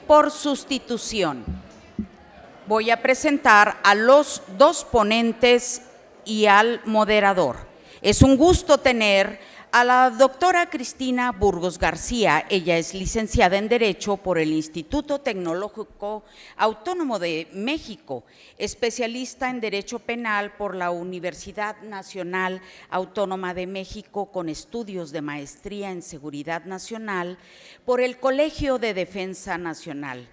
por sustitución. Voy a presentar a los dos ponentes y al moderador. Es un gusto tener a la doctora Cristina Burgos García. Ella es licenciada en Derecho por el Instituto Tecnológico Autónomo de México, especialista en Derecho Penal por la Universidad Nacional Autónoma de México con estudios de maestría en Seguridad Nacional por el Colegio de Defensa Nacional.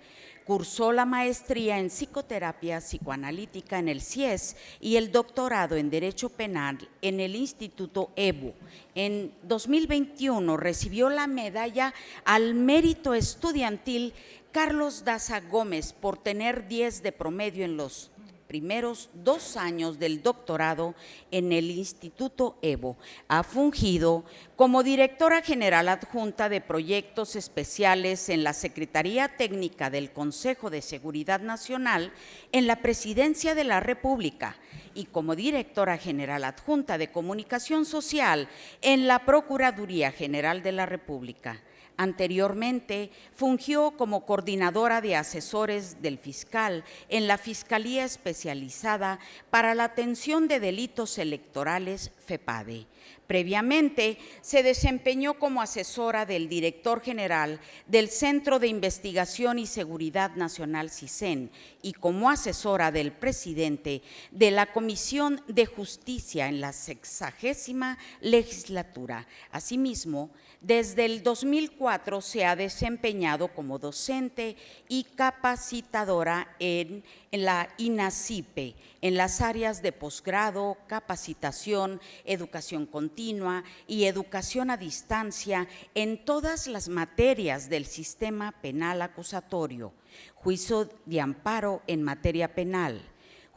Cursó la maestría en psicoterapia psicoanalítica en el CIES y el doctorado en Derecho Penal en el Instituto EBU. En 2021 recibió la medalla al mérito estudiantil Carlos Daza Gómez por tener 10 de promedio en los primeros 2 años del doctorado en el Instituto EBO. Ha fungido como directora general adjunta de proyectos especiales en la Secretaría Técnica del Consejo de Seguridad Nacional en la Presidencia de la República y como directora general adjunta de Comunicación Social en la Procuraduría General de la República. Anteriormente, fungió como coordinadora de asesores del fiscal en la Fiscalía Especializada para la Atención de Delitos Electorales, FEPADE. Previamente, se desempeñó como asesora del director general del Centro de Investigación y Seguridad Nacional, CISEN, y como asesora del presidente de la Comisión de Justicia en la 60ª legislatura. Asimismo, desde el 2004 se ha desempeñado como docente y capacitadora en la INACIPE, en las áreas de posgrado, capacitación, educación continua y educación a distancia en todas las materias del sistema penal acusatorio, juicio de amparo en materia penal,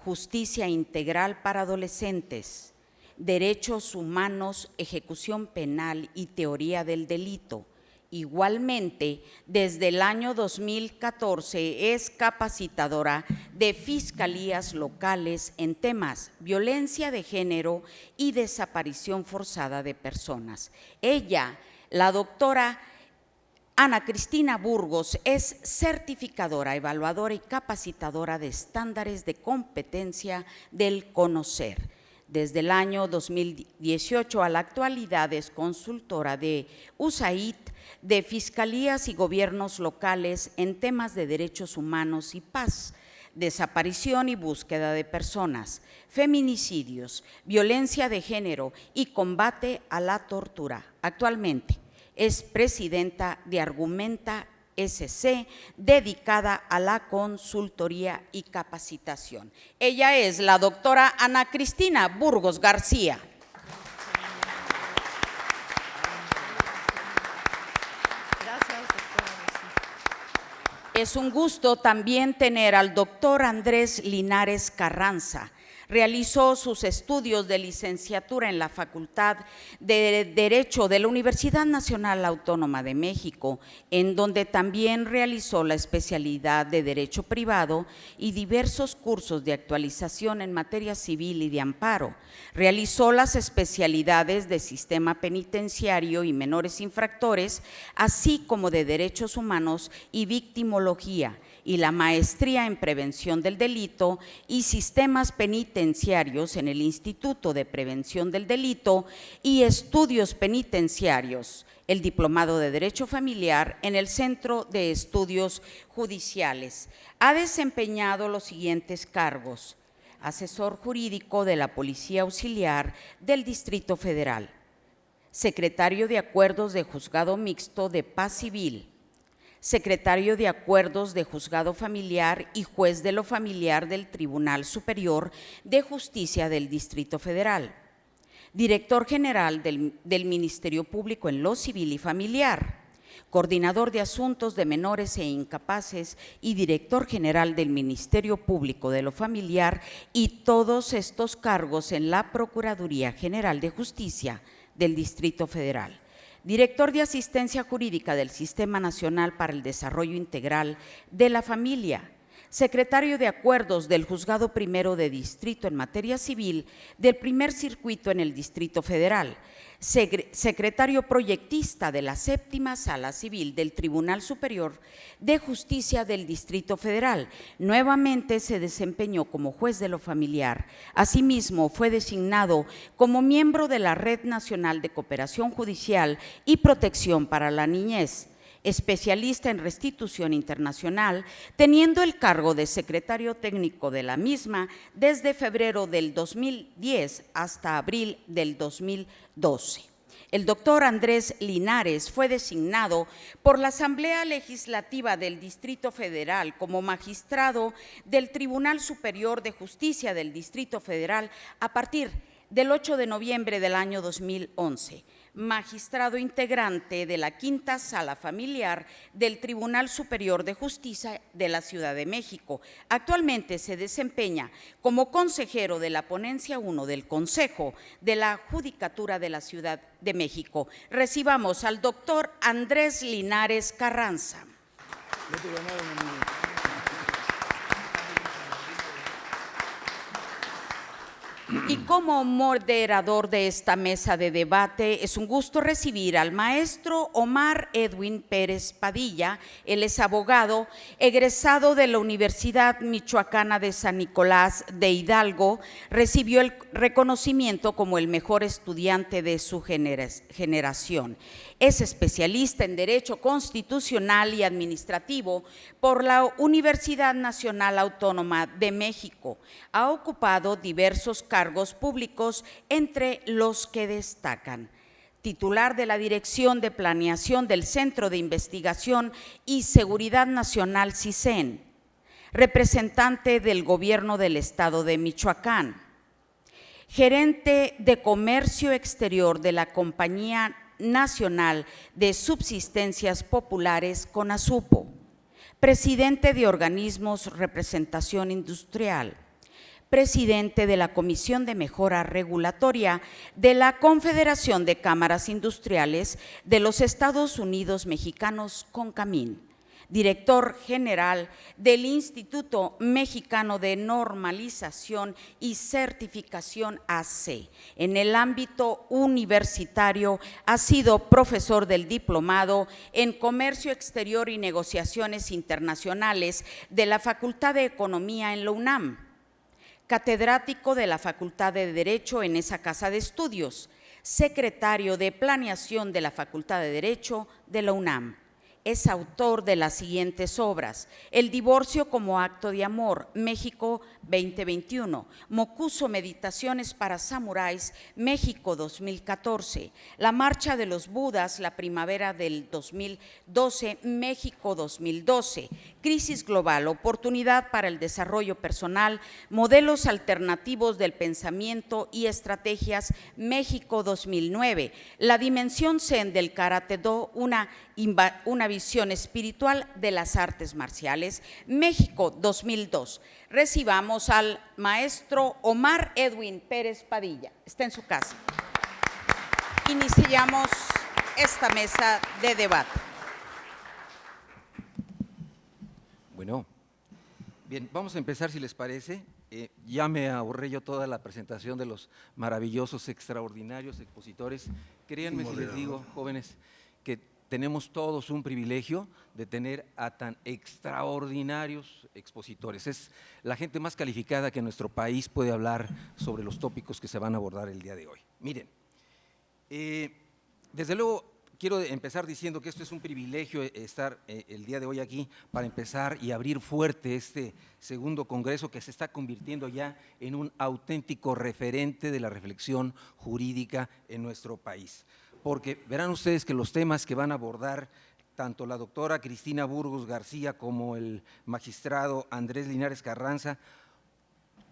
justicia integral para adolescentes, derechos humanos, ejecución penal y teoría del delito. Igualmente, desde el año 2014 es capacitadora de fiscalías locales en temas violencia de género y desaparición forzada de personas. Ella, la doctora Ana Cristina Burgos, es certificadora, evaluadora y capacitadora de estándares de competencia del conocer. Desde el año 2018 a la actualidad es consultora de USAID, de Fiscalías y Gobiernos Locales en temas de derechos humanos y paz, desaparición y búsqueda de personas, feminicidios, violencia de género y combate a la tortura. Actualmente es presidenta de Argumenta SC, dedicada a la consultoría y capacitación. Ella es la doctora Ana Cristina Burgos García. Gracias, doctora. Es un gusto también tener al doctor Andrés Linares Carranza. Realizó sus estudios de licenciatura en la Facultad de Derecho de la Universidad Nacional Autónoma de México, en donde también realizó la especialidad de Derecho Privado y diversos cursos de actualización en materia civil y de amparo. Realizó las especialidades de Sistema Penitenciario y Menores Infractores, así como de Derechos Humanos y Victimología, y la maestría en Prevención del Delito y Sistemas Penitenciarios en el Instituto de Prevención del Delito y Estudios Penitenciarios, el Diplomado de Derecho Familiar en el Centro de Estudios Judiciales. Ha desempeñado los siguientes cargos: asesor jurídico de la Policía Auxiliar del Distrito Federal, secretario de Acuerdos de Juzgado Mixto de Paz Civil, secretario de Acuerdos de Juzgado Familiar y juez de lo familiar del Tribunal Superior de Justicia del Distrito Federal, director general del Ministerio Público en lo Civil y Familiar, coordinador de Asuntos de Menores e Incapaces y director general del Ministerio Público de lo Familiar, y todos estos cargos en la Procuraduría General de Justicia del Distrito Federal. Director de Asistencia Jurídica del Sistema Nacional para el Desarrollo Integral de la Familia, secretario de Acuerdos del Juzgado Primero de Distrito en materia civil del Primer Circuito en el Distrito Federal, secretario proyectista de la Séptima Sala Civil del Tribunal Superior de Justicia del Distrito Federal. Nuevamente se desempeñó como juez de lo familiar. Asimismo, fue designado como miembro de la Red Nacional de Cooperación Judicial y Protección para la Niñez, especialista en restitución internacional, teniendo el cargo de secretario técnico de la misma desde febrero del 2010 hasta abril del 2012. El doctor Andrés Linares fue designado por la Asamblea Legislativa del Distrito Federal como magistrado del Tribunal Superior de Justicia del Distrito Federal a partir del 8 de noviembre del año 2011. Magistrado integrante de la Quinta Sala Familiar del Tribunal Superior de Justicia de la Ciudad de México. Actualmente se desempeña como consejero de la Ponencia 1 del Consejo de la Judicatura de la Ciudad de México. Recibamos al doctor Andrés Linares Carranza. Y como moderador de esta mesa de debate, es un gusto recibir al maestro Omar Edwin Pérez Padilla. Él es abogado, egresado de la Universidad Michoacana de San Nicolás de Hidalgo. Recibió el reconocimiento como el mejor estudiante de su generación. Es especialista en Derecho Constitucional y Administrativo por la Universidad Nacional Autónoma de México. Ha ocupado diversos cargos públicos, entre los que destacan: titular de la Dirección de Planeación del Centro de Investigación y Seguridad Nacional CISEN, representante del Gobierno del Estado de Michoacán, gerente de Comercio Exterior de la Compañía Nacional de Subsistencias Populares CONASUPO, presidente de Organismos Representación Industrial, presidente de la Comisión de Mejora Regulatoria de la Confederación de Cámaras Industriales de los Estados Unidos Mexicanos, CONCAMIN, director general del Instituto Mexicano de Normalización y Certificación AC. En el ámbito universitario ha sido profesor del Diplomado en Comercio Exterior y Negociaciones Internacionales de la Facultad de Economía en la UNAM, catedrático de la Facultad de Derecho en esa casa de estudios, secretario de Planeación de la Facultad de Derecho de la UNAM. Es autor de las siguientes obras: El divorcio como acto de amor, México 2021, Mokuso, Meditaciones para Samuráis, México 2014, La marcha de los Budas, la primavera del 2012, México 2012, Crisis global, oportunidad para el desarrollo personal, modelos alternativos del pensamiento y estrategias, México 2009, La dimensión zen del Karate-Do, una visión espiritual de las artes marciales, México 2002. Recibamos al maestro Omar Edwin Pérez Padilla. Está en su casa. Iniciamos esta mesa de debate. Bueno, bien, vamos a empezar, si les parece. Ya me ahorré yo toda la presentación de los maravillosos, extraordinarios expositores. Créanme si les digo, jóvenes, que tenemos todos un privilegio de tener a tan extraordinarios expositores. Es la gente más calificada que nuestro país puede hablar sobre los tópicos que se van a abordar el día de hoy. Miren, desde luego quiero empezar diciendo que esto es un privilegio estar el día de hoy aquí para empezar y abrir fuerte este segundo congreso que se está convirtiendo ya en un auténtico referente de la reflexión jurídica en nuestro país. Porque verán ustedes que los temas que van a abordar tanto la doctora Cristina Burgos García como el magistrado Andrés Linares Carranza,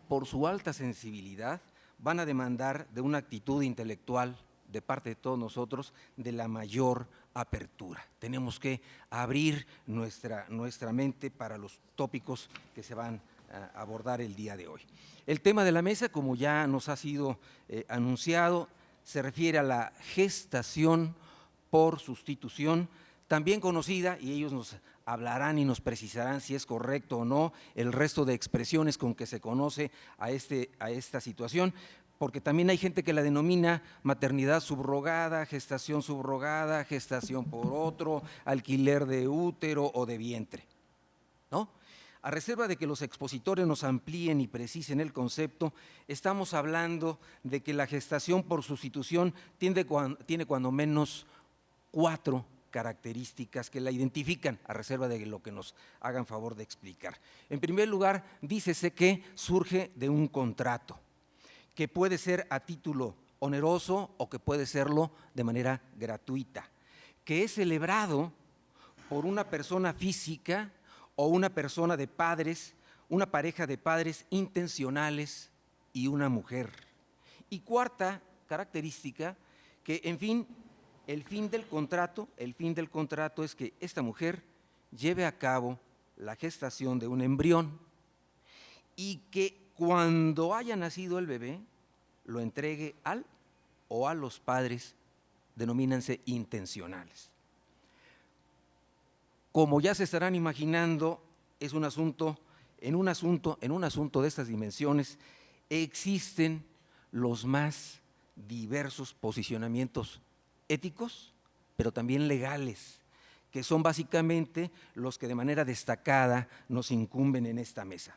por su alta sensibilidad, van a demandar de una actitud intelectual de parte de todos nosotros de la mayor apertura. Tenemos que abrir nuestra mente para los tópicos que se van a abordar el día de hoy. El tema de la mesa, como ya nos ha sido anunciado, se refiere a la gestación por sustitución, también conocida, y ellos nos hablarán y nos precisarán si es correcto o no el resto de expresiones con que se conoce a esta situación, porque también hay gente que la denomina maternidad subrogada, gestación por otro, alquiler de útero o de vientre, ¿no? A reserva de que los expositores nos amplíen y precisen el concepto, estamos hablando de que la gestación por sustitución tiene cuando menos 4 características que la identifican, a reserva de lo que nos hagan favor de explicar. En primer lugar, dícese que surge de un contrato, que puede ser a título oneroso o que puede serlo de manera gratuita, que es celebrado por una persona física o una persona de padres, una pareja de padres intencionales y una mujer. Y cuarta característica, que en fin, el fin del contrato es que esta mujer lleve a cabo la gestación de un embrión y que cuando haya nacido el bebé lo entregue al o a los padres, denomínanse intencionales. Como ya se estarán imaginando, es un asunto de estas dimensiones existen los más diversos posicionamientos éticos, pero también legales, que son básicamente los que de manera destacada nos incumben en esta mesa.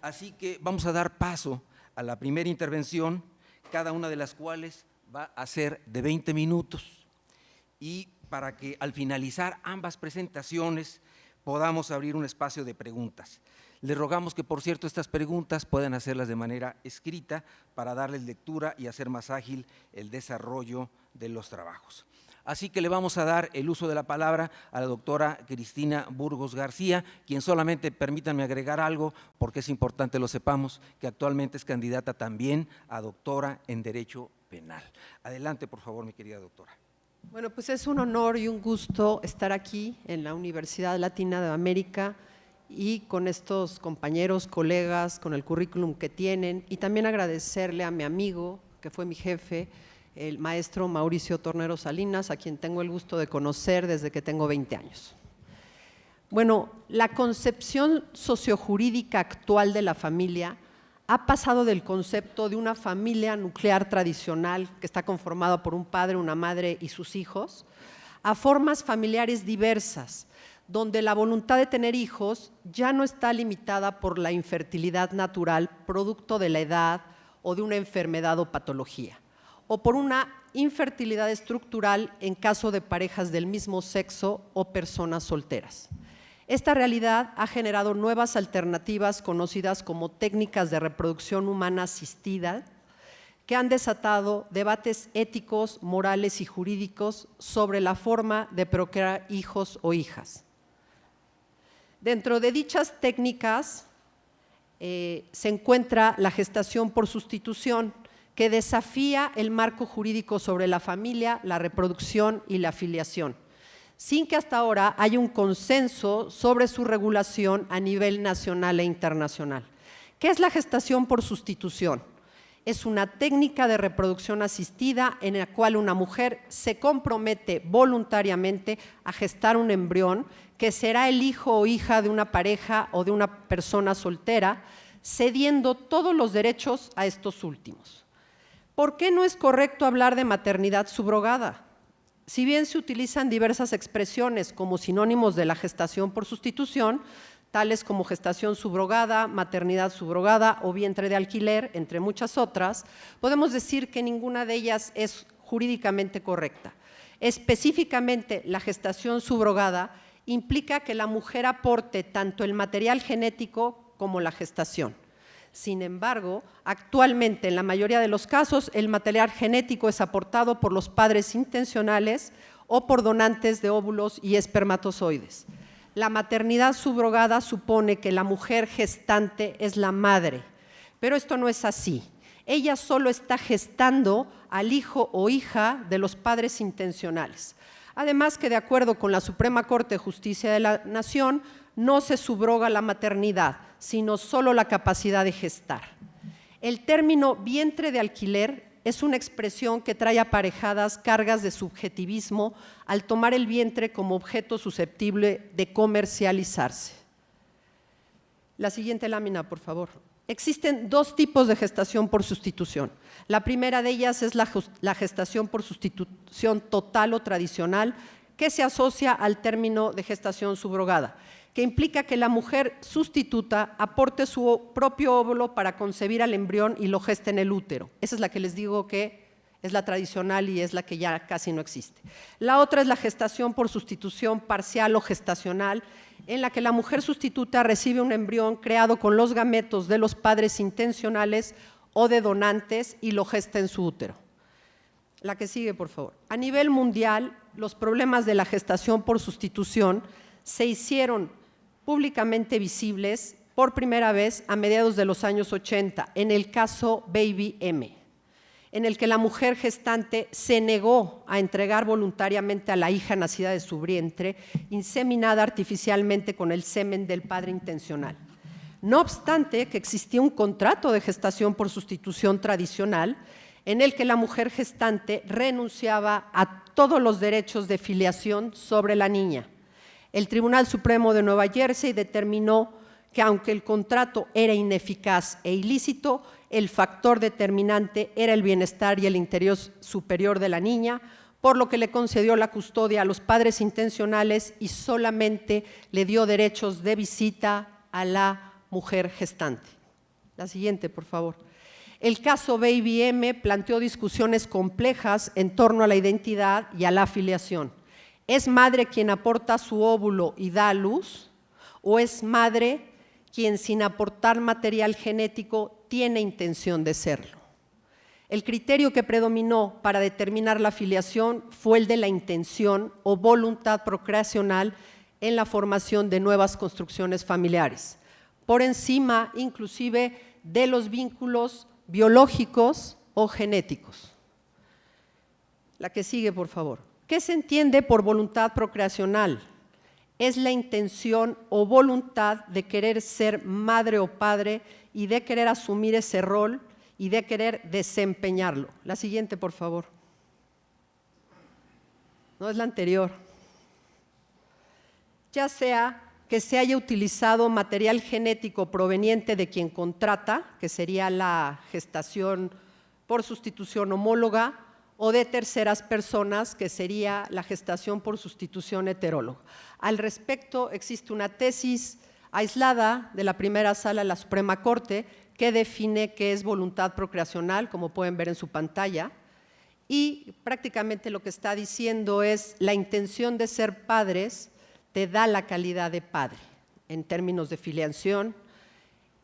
Así que vamos a dar paso a la primera intervención, cada una de las cuales va a ser de 20 minutos, y para que al finalizar ambas presentaciones podamos abrir un espacio de preguntas. Les rogamos que, por cierto, estas preguntas puedan hacerlas de manera escrita para darles lectura y hacer más ágil el desarrollo de los trabajos. Así que le vamos a dar el uso de la palabra a la doctora Cristina Burgos García, quien solamente, permítanme agregar algo, porque es importante lo sepamos, que actualmente es candidata también a doctora en Derecho Penal. Adelante, por favor, mi querida doctora. Bueno, pues es un honor y un gusto estar aquí en la Universidad Latina de América y con estos compañeros, colegas, con el currículum que tienen, y también agradecerle a mi amigo, que fue mi jefe, el maestro Mauricio Tornero Salinas, a quien tengo el gusto de conocer desde que tengo 20 años. Bueno, la concepción sociojurídica actual de la familia ha pasado del concepto de una familia nuclear tradicional que está conformada por un padre, una madre y sus hijos, a formas familiares diversas, donde la voluntad de tener hijos ya no está limitada por la infertilidad natural, producto de la edad o de una enfermedad o patología, o por una infertilidad estructural en caso de parejas del mismo sexo o personas solteras. Esta realidad ha generado nuevas alternativas conocidas como técnicas de reproducción humana asistida, que han desatado debates éticos, morales y jurídicos sobre la forma de procrear hijos o hijas. Dentro de dichas técnicas se encuentra la gestación por sustitución, que desafía el marco jurídico sobre la familia, la reproducción y la filiación, sin que hasta ahora haya un consenso sobre su regulación a nivel nacional e internacional. ¿Qué es la gestación por sustitución? Es una técnica de reproducción asistida en la cual una mujer se compromete voluntariamente a gestar un embrión que será el hijo o hija de una pareja o de una persona soltera, cediendo todos los derechos a estos últimos. ¿Por qué no es correcto hablar de maternidad subrogada? Si bien se utilizan diversas expresiones como sinónimos de la gestación por sustitución, tales como gestación subrogada, maternidad subrogada o vientre de alquiler, entre muchas otras, podemos decir que ninguna de ellas es jurídicamente correcta. Específicamente, la gestación subrogada implica que la mujer aporte tanto el material genético como la gestación. Sin embargo, actualmente, en la mayoría de los casos, el material genético es aportado por los padres intencionales o por donantes de óvulos y espermatozoides. La maternidad subrogada supone que la mujer gestante es la madre, pero esto no es así. Ella solo está gestando al hijo o hija de los padres intencionales. Además que, de acuerdo con la Suprema Corte de Justicia de la Nación, no se subroga la maternidad, sino solo la capacidad de gestar. El término vientre de alquiler es una expresión que trae aparejadas cargas de subjetivismo al tomar el vientre como objeto susceptible de comercializarse. La siguiente lámina, por favor. Existen dos tipos de gestación por sustitución. La primera de ellas es la gestación por sustitución total o tradicional, que se asocia al término de gestación subrogada, que implica que la mujer sustituta aporte su propio óvulo para concebir al embrión y lo geste en el útero. Esa es la que les digo que es la tradicional y es la que ya casi no existe. La otra es la gestación por sustitución parcial o gestacional, en la que la mujer sustituta recibe un embrión creado con los gametos de los padres intencionales o de donantes y lo gesta en su útero. La que sigue, por favor. A nivel mundial, los problemas de la gestación por sustitución se hicieron públicamente visibles por primera vez a mediados de los años 80, en el caso Baby M, en el que la mujer gestante se negó a entregar voluntariamente a la hija nacida de su vientre, inseminada artificialmente con el semen del padre intencional. No obstante que existía un contrato de gestación por sustitución tradicional, en el que la mujer gestante renunciaba a todos los derechos de filiación sobre la niña. El Tribunal Supremo de Nueva Jersey determinó que aunque el contrato era ineficaz e ilícito, el factor determinante era el bienestar y el interés superior de la niña, por lo que le concedió la custodia a los padres intencionales y solamente le dio derechos de visita a la mujer gestante. La siguiente, por favor. El caso Baby M planteó discusiones complejas en torno a la identidad y a la filiación. ¿Es madre quien aporta su óvulo y da a luz? ¿O es madre quien sin aportar material genético tiene intención de serlo? El criterio que predominó para determinar la filiación fue el de la intención o voluntad procreacional en la formación de nuevas construcciones familiares, por encima inclusive de los vínculos biológicos o genéticos. La que sigue, por favor. ¿Qué se entiende por voluntad procreacional? Es la intención o voluntad de querer ser madre o padre y de querer asumir ese rol y de querer desempeñarlo. La siguiente, por favor. No es la anterior. Ya sea que se haya utilizado material genético proveniente de quien contrata, que sería la gestación por sustitución homóloga, o de terceras personas, que sería la gestación por sustitución heteróloga. Al respecto, existe una tesis aislada de la primera sala de la Suprema Corte que define qué es voluntad procreacional, como pueden ver en su pantalla, y prácticamente lo que está diciendo es la intención de ser padres te da la calidad de padre en términos de filiación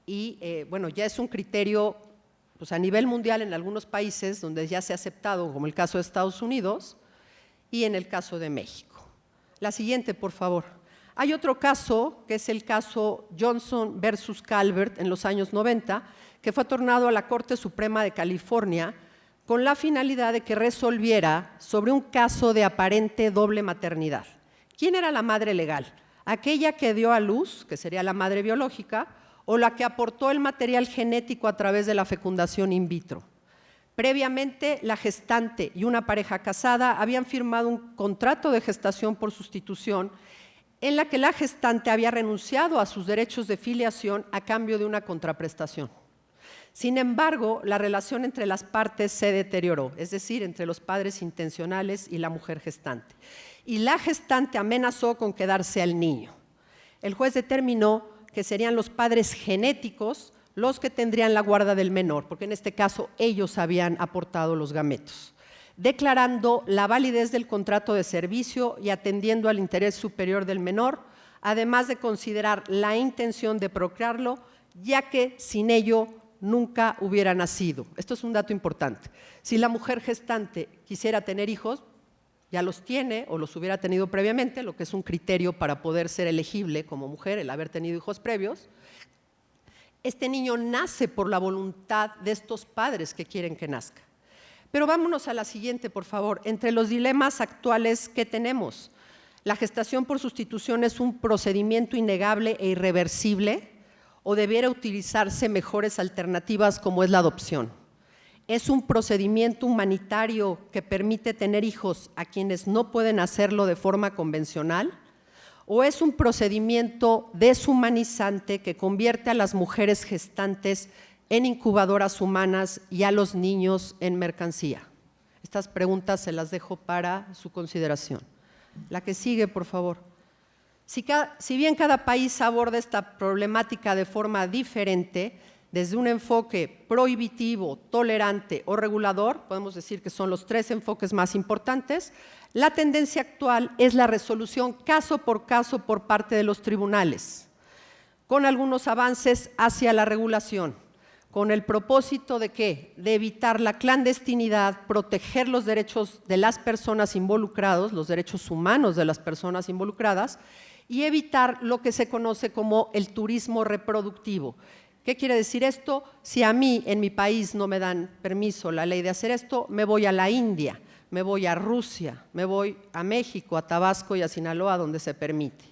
y bueno, ya es un criterio pues, a nivel mundial en algunos países donde ya se ha aceptado, como el caso de Estados Unidos y en el caso de México. La siguiente, por favor. Hay otro caso, que es el caso Johnson versus Calvert en los años 90, que fue tornado a la Corte Suprema de California con la finalidad de que resolviera sobre un caso de aparente doble maternidad. ¿Quién era la madre legal? ¿Aquella que dio a luz, que sería la madre biológica, o la que aportó el material genético a través de la fecundación in vitro? Previamente, la gestante y una pareja casada habían firmado un contrato de gestación por sustitución en la que la gestante había renunciado a sus derechos de filiación a cambio de una contraprestación. Sin embargo, la relación entre las partes se deterioró, es decir, entre los padres intencionales y la mujer gestante. Y la gestante amenazó con quedarse al niño. El juez determinó que serían los padres genéticos los que tendrían la guarda del menor, porque en este caso ellos habían aportado los gametos, declarando la validez del contrato de servicio y atendiendo al interés superior del menor, además de considerar la intención de procrearlo, ya que sin ello nunca hubiera nacido. Esto es un dato importante. Si la mujer gestante quisiera tener hijos, ya los tiene o los hubiera tenido previamente, lo que es un criterio para poder ser elegible como mujer, el haber tenido hijos previos. Este niño nace por la voluntad de estos padres que quieren que nazca. Pero vámonos a la siguiente, por favor. Entre los dilemas actuales que tenemos, ¿la gestación por sustitución es un procedimiento innegable e irreversible o debiera utilizarse mejores alternativas como es la adopción? ¿Es un procedimiento humanitario que permite tener hijos a quienes no pueden hacerlo de forma convencional? ¿O es un procedimiento deshumanizante que convierte a las mujeres gestantes en incubadoras humanas y a los niños en mercancía? Estas preguntas se las dejo para su consideración. La que sigue, por favor. Si bien cada país aborda esta problemática de forma diferente, desde un enfoque prohibitivo, tolerante o regulador, podemos decir que son los 3 enfoques más importantes, la tendencia actual es la resolución caso por parte de los tribunales, con algunos avances hacia la regulación, con el propósito de ¿qué? De evitar la clandestinidad, proteger los derechos de las personas involucradas, los derechos humanos de las personas involucradas, y evitar lo que se conoce como el turismo reproductivo. ¿Qué quiere decir esto? Si a mí en mi país no me dan permiso la ley de hacer esto, me voy a la India, me voy a Rusia, me voy a México, a Tabasco y a Sinaloa, donde se permite.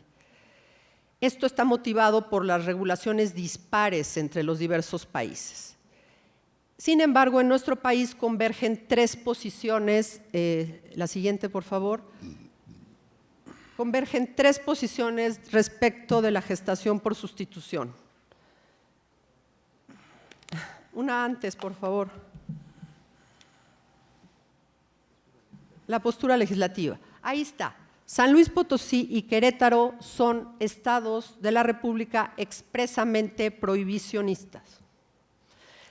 Esto está motivado por las regulaciones dispares entre los diversos países. Sin embargo, en nuestro país convergen 3 posiciones, la siguiente por favor, convergen 3 posiciones respecto de la gestación por sustitución. Una antes, por favor. La postura legislativa. Ahí está. San Luis Potosí y Querétaro son estados de la República expresamente prohibicionistas.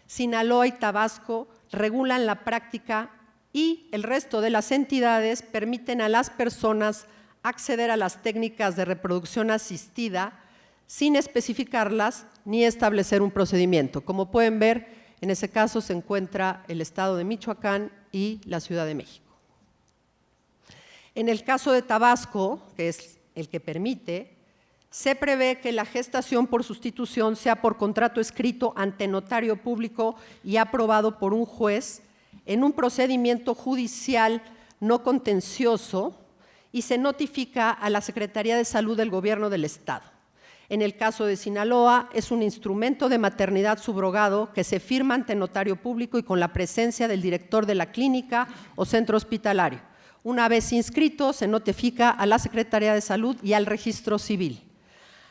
Sinaloa y Tabasco regulan la práctica y el resto de las entidades permiten a las personas acceder a las técnicas de reproducción asistida sin especificarlas ni establecer un procedimiento. Como pueden ver, en ese caso se encuentra el estado de Michoacán y la Ciudad de México. En el caso de Tabasco, que es el que permite, se prevé que la gestación por sustitución sea por contrato escrito ante notario público y aprobado por un juez en un procedimiento judicial no contencioso y se notifica a la Secretaría de Salud del Gobierno del Estado. En el caso de Sinaloa, es un instrumento de maternidad subrogado que se firma ante notario público y con la presencia del director de la clínica o centro hospitalario. Una vez inscrito, se notifica a la Secretaría de Salud y al Registro Civil.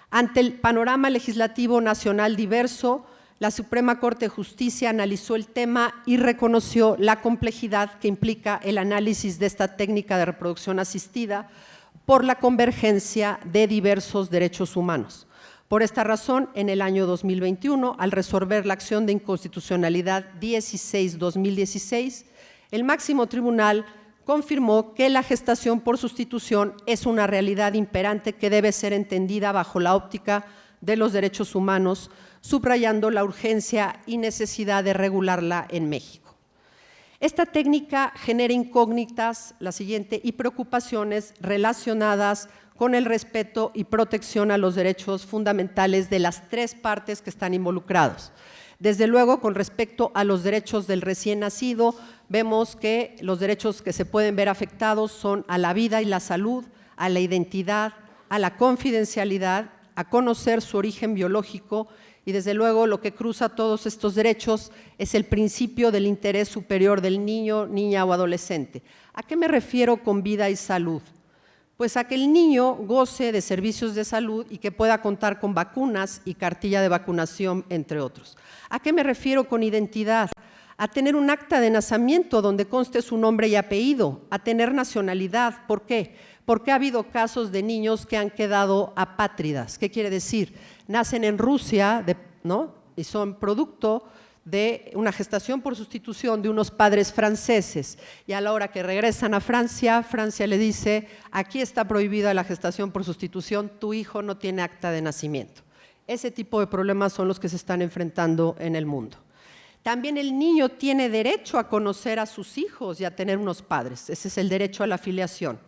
Ante el panorama legislativo nacional diverso, la Suprema Corte de Justicia analizó el tema y reconoció la complejidad que implica el análisis de esta técnica de reproducción asistida por la convergencia de diversos derechos humanos. Por esta razón, en el año 2021, al resolver la acción de inconstitucionalidad 16-2016, el máximo tribunal confirmó que la gestación por sustitución es una realidad imperante que debe ser entendida bajo la óptica de los derechos humanos, subrayando la urgencia y necesidad de regularla en México. Esta técnica genera incógnitas, la siguiente, y preocupaciones relacionadas con el respeto y protección a los derechos fundamentales de las 3 partes que están involucrados. Desde luego, con respecto a los derechos del recién nacido, vemos que los derechos que se pueden ver afectados son a la vida y la salud, a la identidad, a la confidencialidad, a conocer su origen biológico y desde luego lo que cruza todos estos derechos es el principio del interés superior del niño, niña o adolescente. ¿A qué me refiero con vida y salud? Pues a que el niño goce de servicios de salud y que pueda contar con vacunas y cartilla de vacunación, entre otros. ¿A qué me refiero con identidad? A tener un acta de nacimiento donde conste su nombre y apellido, a tener nacionalidad. ¿Por qué? Porque ha habido casos de niños que han quedado apátridas. ¿Qué quiere decir? Nacen en Rusia, ¿no? Y son producto de una gestación por sustitución de unos padres franceses y a la hora que regresan a Francia, Francia le dice, aquí está prohibida la gestación por sustitución, tu hijo no tiene acta de nacimiento. Ese tipo de problemas son los que se están enfrentando en el mundo. También el niño tiene derecho a conocer a sus hijos y a tener unos padres, ese es el derecho a la filiación.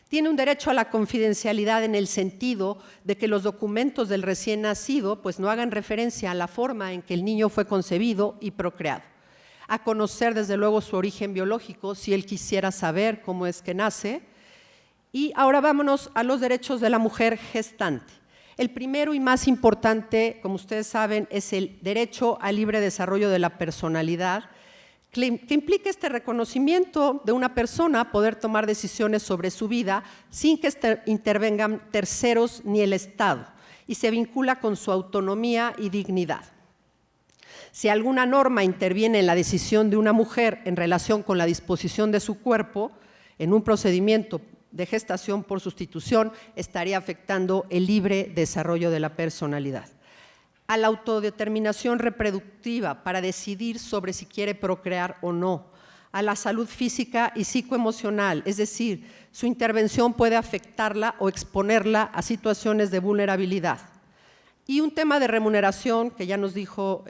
Tiene un derecho a la confidencialidad en el sentido de que los documentos del recién nacido pues no hagan referencia a la forma en que el niño fue concebido y procreado. A conocer desde luego su origen biológico, si él quisiera saber cómo es que nace. Y ahora vámonos a los derechos de la mujer gestante. El primero y más importante, como ustedes saben, es el derecho al libre desarrollo de la personalidad, que implica este reconocimiento de una persona poder tomar decisiones sobre su vida sin que intervengan terceros ni el Estado, y se vincula con su autonomía y dignidad. Si alguna norma interviene en la decisión de una mujer en relación con la disposición de su cuerpo en un procedimiento de gestación por sustitución, estaría afectando el libre desarrollo de la personalidad. A la autodeterminación reproductiva para decidir sobre si quiere procrear o no, a la salud física y psicoemocional, es decir, su intervención puede afectarla o exponerla a situaciones de vulnerabilidad. Y un tema de remuneración que ya nos dijo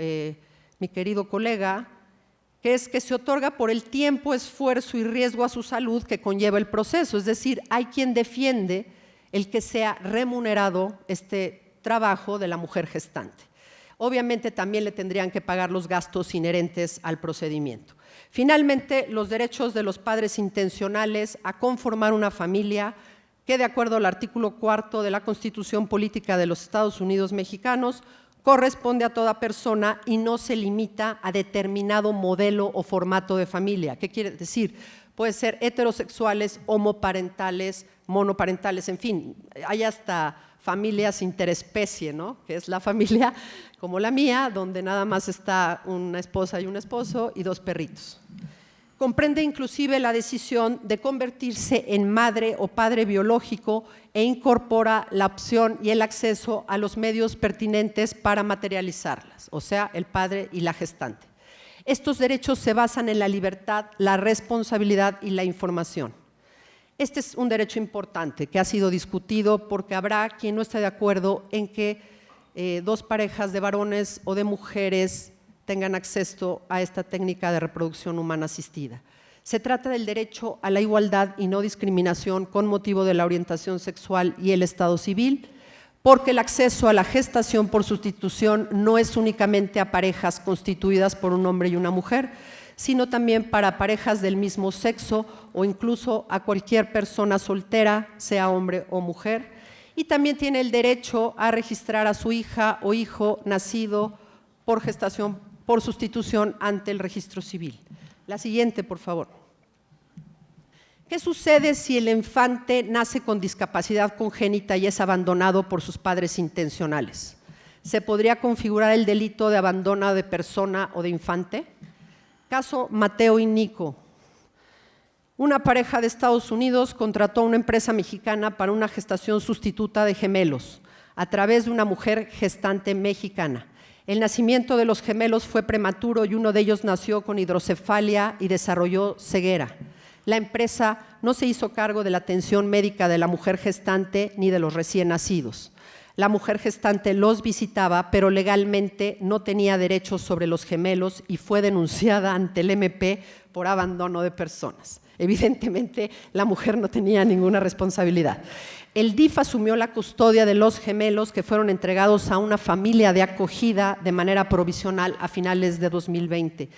mi querido colega, que es que se otorga por el tiempo, esfuerzo y riesgo a su salud que conlleva el proceso, es decir, hay quien defiende el que sea remunerado este trabajo de la mujer gestante. Obviamente también le tendrían que pagar los gastos inherentes al procedimiento. Finalmente, los derechos de los padres intencionales a conformar una familia que, de acuerdo al artículo 4 de la Constitución Política de los Estados Unidos Mexicanos, corresponde a toda persona y no se limita a determinado modelo o formato de familia. ¿Qué quiere decir? Puede ser heterosexuales, homoparentales, monoparentales, en fin, hay hasta familias interespecie, ¿no? Que es la familia como la mía, donde nada más está una esposa y un esposo y 2 perritos. Comprende inclusive la decisión de convertirse en madre o padre biológico e incorpora la opción y el acceso a los medios pertinentes para materializarlas, o sea, el padre y la gestante. Estos derechos se basan en la libertad, la responsabilidad y la información. Este es un derecho importante que ha sido discutido porque habrá quien no esté de acuerdo en que 2 parejas de varones o de mujeres tengan acceso a esta técnica de reproducción humana asistida. Se trata del derecho a la igualdad y no discriminación con motivo de la orientación sexual y el estado civil, porque el acceso a la gestación por sustitución no es únicamente a parejas constituidas por un hombre y una mujer, sino también para parejas del mismo sexo o incluso a cualquier persona soltera, sea hombre o mujer, y también tiene el derecho a registrar a su hija o hijo nacido por gestación por sustitución ante el registro civil. La siguiente, por favor. ¿Qué sucede si el infante nace con discapacidad congénita y es abandonado por sus padres intencionales? ¿Se podría configurar el delito de abandono de persona o de infante? Caso Mateo y Nico. Una pareja de Estados Unidos contrató a una empresa mexicana para una gestación sustituta de gemelos a través de una mujer gestante mexicana. El nacimiento de los gemelos fue prematuro y uno de ellos nació con hidrocefalia y desarrolló ceguera. La empresa no se hizo cargo de la atención médica de la mujer gestante ni de los recién nacidos. La mujer gestante los visitaba, pero legalmente no tenía derechos sobre los gemelos y fue denunciada ante el MP por abandono de personas. Evidentemente, la mujer no tenía ninguna responsabilidad. El DIF asumió la custodia de los gemelos que fueron entregados a una familia de acogida de manera provisional a finales de 2020,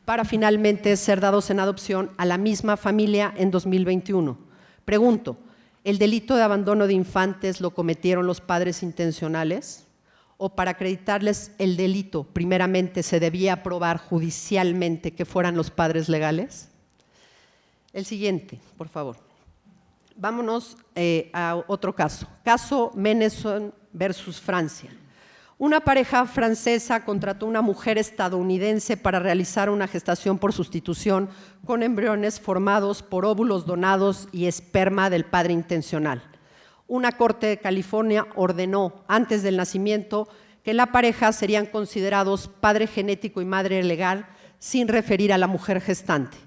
para finalmente ser dados en adopción a la misma familia en 2021. Pregunto, ¿el delito de abandono de infantes lo cometieron los padres intencionales? ¿O para acreditarles el delito, primeramente se debía probar judicialmente que fueran los padres legales? El siguiente, por favor. Vámonos a otro caso. Caso Meneson versus Francia. Una pareja francesa contrató a una mujer estadounidense para realizar una gestación por sustitución con embriones formados por óvulos donados y esperma del padre intencional. Una corte de California ordenó antes del nacimiento que la pareja serían considerados padre genético y madre legal sin referir a la mujer gestante.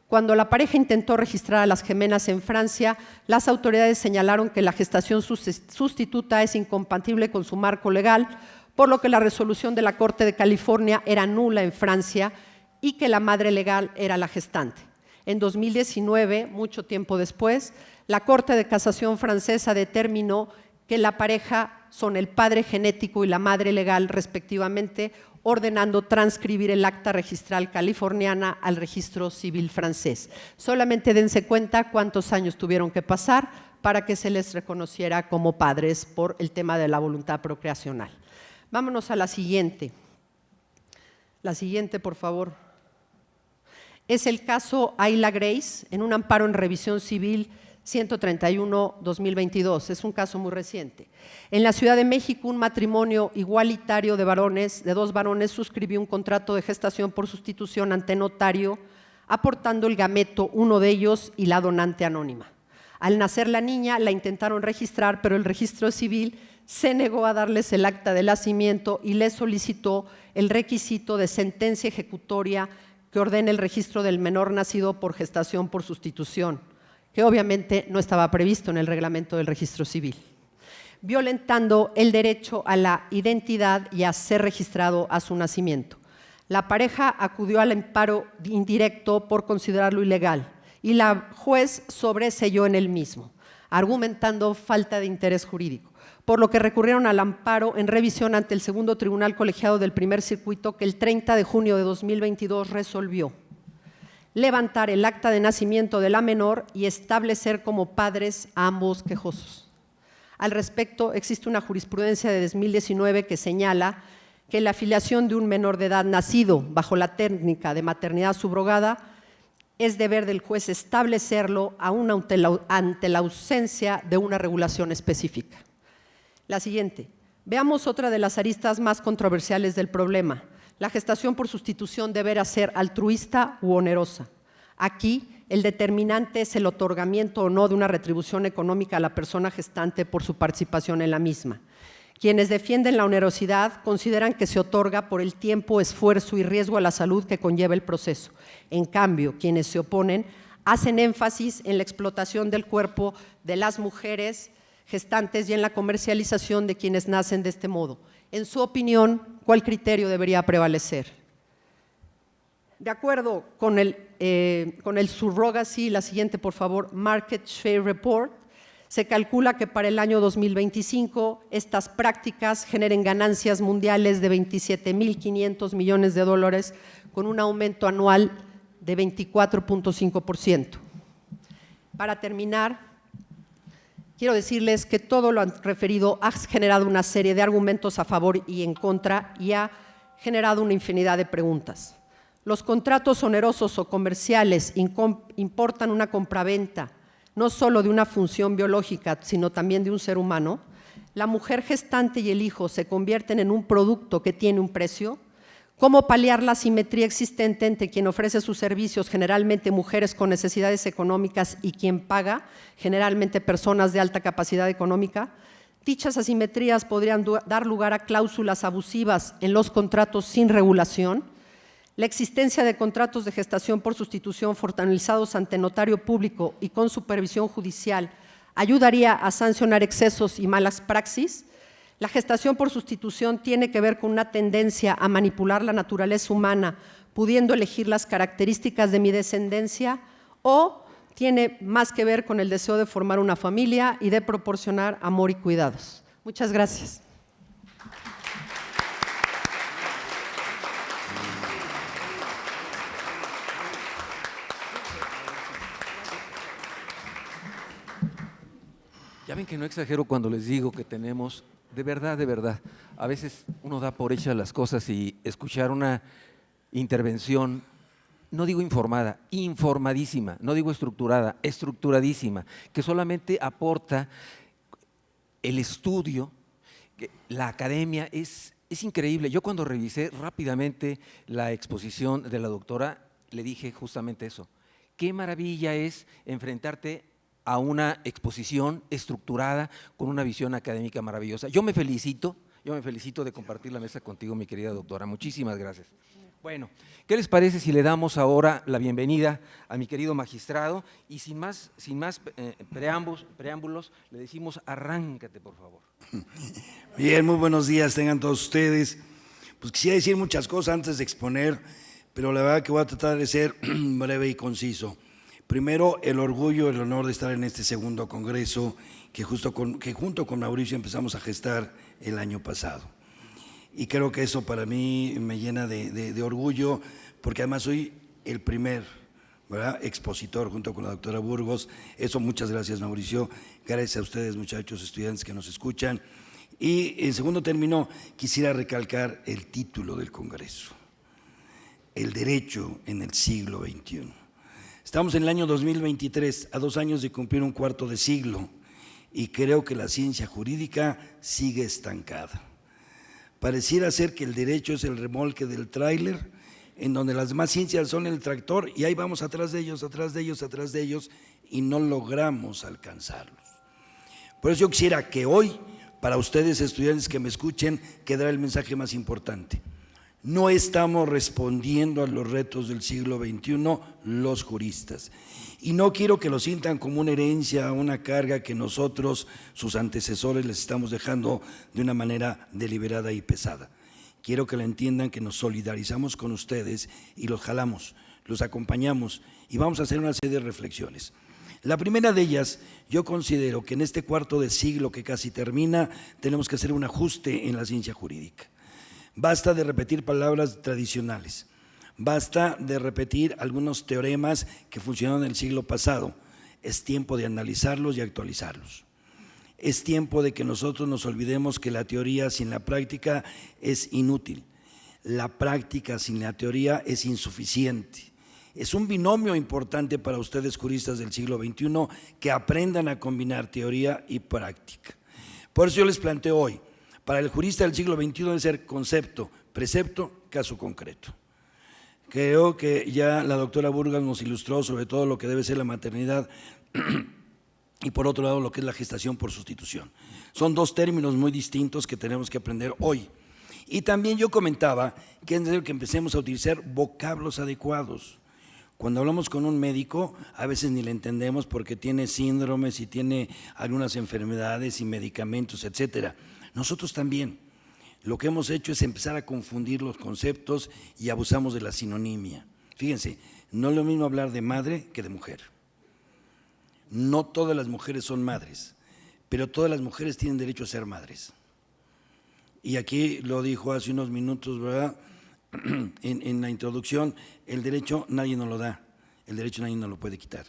Cuando la pareja intentó registrar a las gemelas en Francia, las autoridades señalaron que la gestación sustituta es incompatible con su marco legal, por lo que la resolución de la Corte de California era nula en Francia y que la madre legal era la gestante. En 2019, mucho tiempo después, la Corte de Casación francesa determinó que la pareja son el padre genético y la madre legal, respectivamente, ordenando transcribir el acta registral californiana al registro civil francés. Solamente dense cuenta cuántos años tuvieron que pasar para que se les reconociera como padres por el tema de la voluntad procreacional. Vámonos a la siguiente. La siguiente, por favor. es el caso Ayla Grace, en un amparo en revisión civil 131-2022. Es un caso muy reciente. En la Ciudad de México, un matrimonio igualitario de dos varones suscribió un contrato de gestación por sustitución ante notario, aportando el gameto uno de ellos y la donante anónima. Al nacer la niña, la intentaron registrar, pero el registro civil se negó a darles el acta de nacimiento y les solicitó el requisito de sentencia ejecutoria que ordene el registro del menor nacido por gestación por sustitución, que obviamente no estaba previsto en el reglamento del registro civil, violentando el derecho a la identidad y a ser registrado a su nacimiento. La pareja acudió al amparo indirecto por considerarlo ilegal y la juez sobreseyó en el mismo, argumentando falta de interés jurídico, por lo que recurrieron al amparo en revisión ante el segundo tribunal colegiado del primer circuito, que el 30 de junio de 2022 resolvió levantar el acta de nacimiento de la menor y establecer como padres a ambos quejosos. Al respecto, existe una jurisprudencia de 2019 que señala que la filiación de un menor de edad nacido bajo la técnica de maternidad subrogada es deber del juez establecerlo ante la ausencia de una regulación específica. La siguiente. Veamos otra de las aristas más controversiales del problema. La gestación por sustitución deberá ser altruista u onerosa. Aquí, el determinante es el otorgamiento o no de una retribución económica a la persona gestante por su participación en la misma. Quienes defienden la onerosidad consideran que se otorga por el tiempo, esfuerzo y riesgo a la salud que conlleva el proceso. En cambio, quienes se oponen hacen énfasis en la explotación del cuerpo de las mujeres gestantes y en la comercialización de quienes nacen de este modo. En su opinión, ¿cuál criterio debería prevalecer? De acuerdo con el Surrogacy, la siguiente por favor, Market Share Report, se calcula que para el año 2025 estas prácticas generen ganancias mundiales de 27.500 millones de dólares con un aumento anual de 24.5%. Para terminar, quiero decirles que todo lo referido ha generado una serie de argumentos a favor y en contra y ha generado una infinidad de preguntas. Los contratos onerosos o comerciales importan una compraventa, no solo de una función biológica, sino también de un ser humano. La mujer gestante y el hijo se convierten en un producto que tiene un precio. ¿Cómo paliar la asimetría existente entre quien ofrece sus servicios, generalmente mujeres con necesidades económicas, y quien paga, generalmente personas de alta capacidad económica? Dichas asimetrías podrían dar lugar a cláusulas abusivas en los contratos sin regulación. La existencia de contratos de gestación por sustitución formalizados ante notario público y con supervisión judicial ayudaría a sancionar excesos y malas praxis. La gestación por sustitución tiene que ver con una tendencia a manipular la naturaleza humana, pudiendo elegir las características de mi descendencia, o tiene más que ver con el deseo de formar una familia y de proporcionar amor y cuidados. Muchas gracias. Ya ven que no exagero cuando les digo que tenemos, de verdad, a veces uno da por hechas las cosas y escuchar una intervención, no digo informada, informadísima, no digo estructurada, estructuradísima, que solamente aporta el estudio, la academia, es increíble. Yo cuando revisé rápidamente la exposición de la doctora, le dije justamente eso. Qué maravilla es enfrentarte a una exposición estructurada con una visión académica maravillosa. Yo me felicito de compartir la mesa contigo, mi querida doctora. Muchísimas gracias. Bueno, ¿qué les parece si le damos ahora la bienvenida a mi querido magistrado? Y sin más preámbulos, le decimos arráncate, por favor. Bien, muy buenos días tengan todos ustedes. Pues quisiera decir muchas cosas antes de exponer, pero la verdad que voy a tratar de ser breve y conciso. Primero, el orgullo, el honor de estar en este segundo congreso que junto con Mauricio empezamos a gestar el año pasado. Y creo que eso para mí me llena de orgullo, porque además soy el primer, ¿verdad?, expositor junto con la doctora Burgos. Eso, muchas gracias, Mauricio. Gracias a ustedes, muchachos, estudiantes que nos escuchan. Y en segundo término, quisiera recalcar el título del congreso. el derecho en el siglo XXI. Estamos en el año 2023, a 2 años de cumplir un cuarto de siglo, y creo que la ciencia jurídica sigue estancada. Pareciera ser que el derecho es el remolque del tráiler, en donde las demás ciencias son el tractor, y ahí vamos atrás de ellos, atrás de ellos, atrás de ellos, y no logramos alcanzarlos. Por eso yo quisiera que hoy, para ustedes estudiantes que me escuchen, quedara el mensaje más importante. No estamos respondiendo a los retos del siglo XXI los juristas. Y no quiero que lo sientan como una herencia, una carga que nosotros, sus antecesores, les estamos dejando de una manera deliberada y pesada. Quiero que lo entiendan, que nos solidarizamos con ustedes y los jalamos, los acompañamos y vamos a hacer una serie de reflexiones. La primera de ellas, yo considero que en este cuarto de siglo que casi termina, tenemos que hacer un ajuste en la ciencia jurídica. Basta de repetir palabras tradicionales, basta de repetir algunos teoremas que funcionaron en el siglo pasado. Es tiempo de analizarlos y actualizarlos. Es tiempo de que nosotros nos olvidemos que la teoría sin la práctica es inútil. La práctica sin la teoría es insuficiente. Es un binomio importante para ustedes juristas del siglo XXI que aprendan a combinar teoría y práctica. Por eso yo les planteo hoy, para el jurista del siglo XXI debe ser concepto, precepto, caso concreto. Creo que ya la doctora Burgas nos ilustró sobre todo lo que debe ser la maternidad y por otro lado lo que es la gestación por sustitución. Son dos términos muy distintos que tenemos que aprender hoy. Y también yo comentaba que es necesario que empecemos a utilizar vocablos adecuados. Cuando hablamos con un médico, a veces ni le entendemos porque tiene síndromes y tiene algunas enfermedades y medicamentos, etcétera. Nosotros también. Lo que hemos hecho es empezar a confundir los conceptos y abusamos de la sinonimia. Fíjense, no es lo mismo hablar de madre que de mujer. No todas las mujeres son madres, pero todas las mujeres tienen derecho a ser madres. Y aquí lo dijo hace unos minutos, ¿verdad? En la introducción, el derecho nadie nos lo da, el derecho nadie nos lo puede quitar.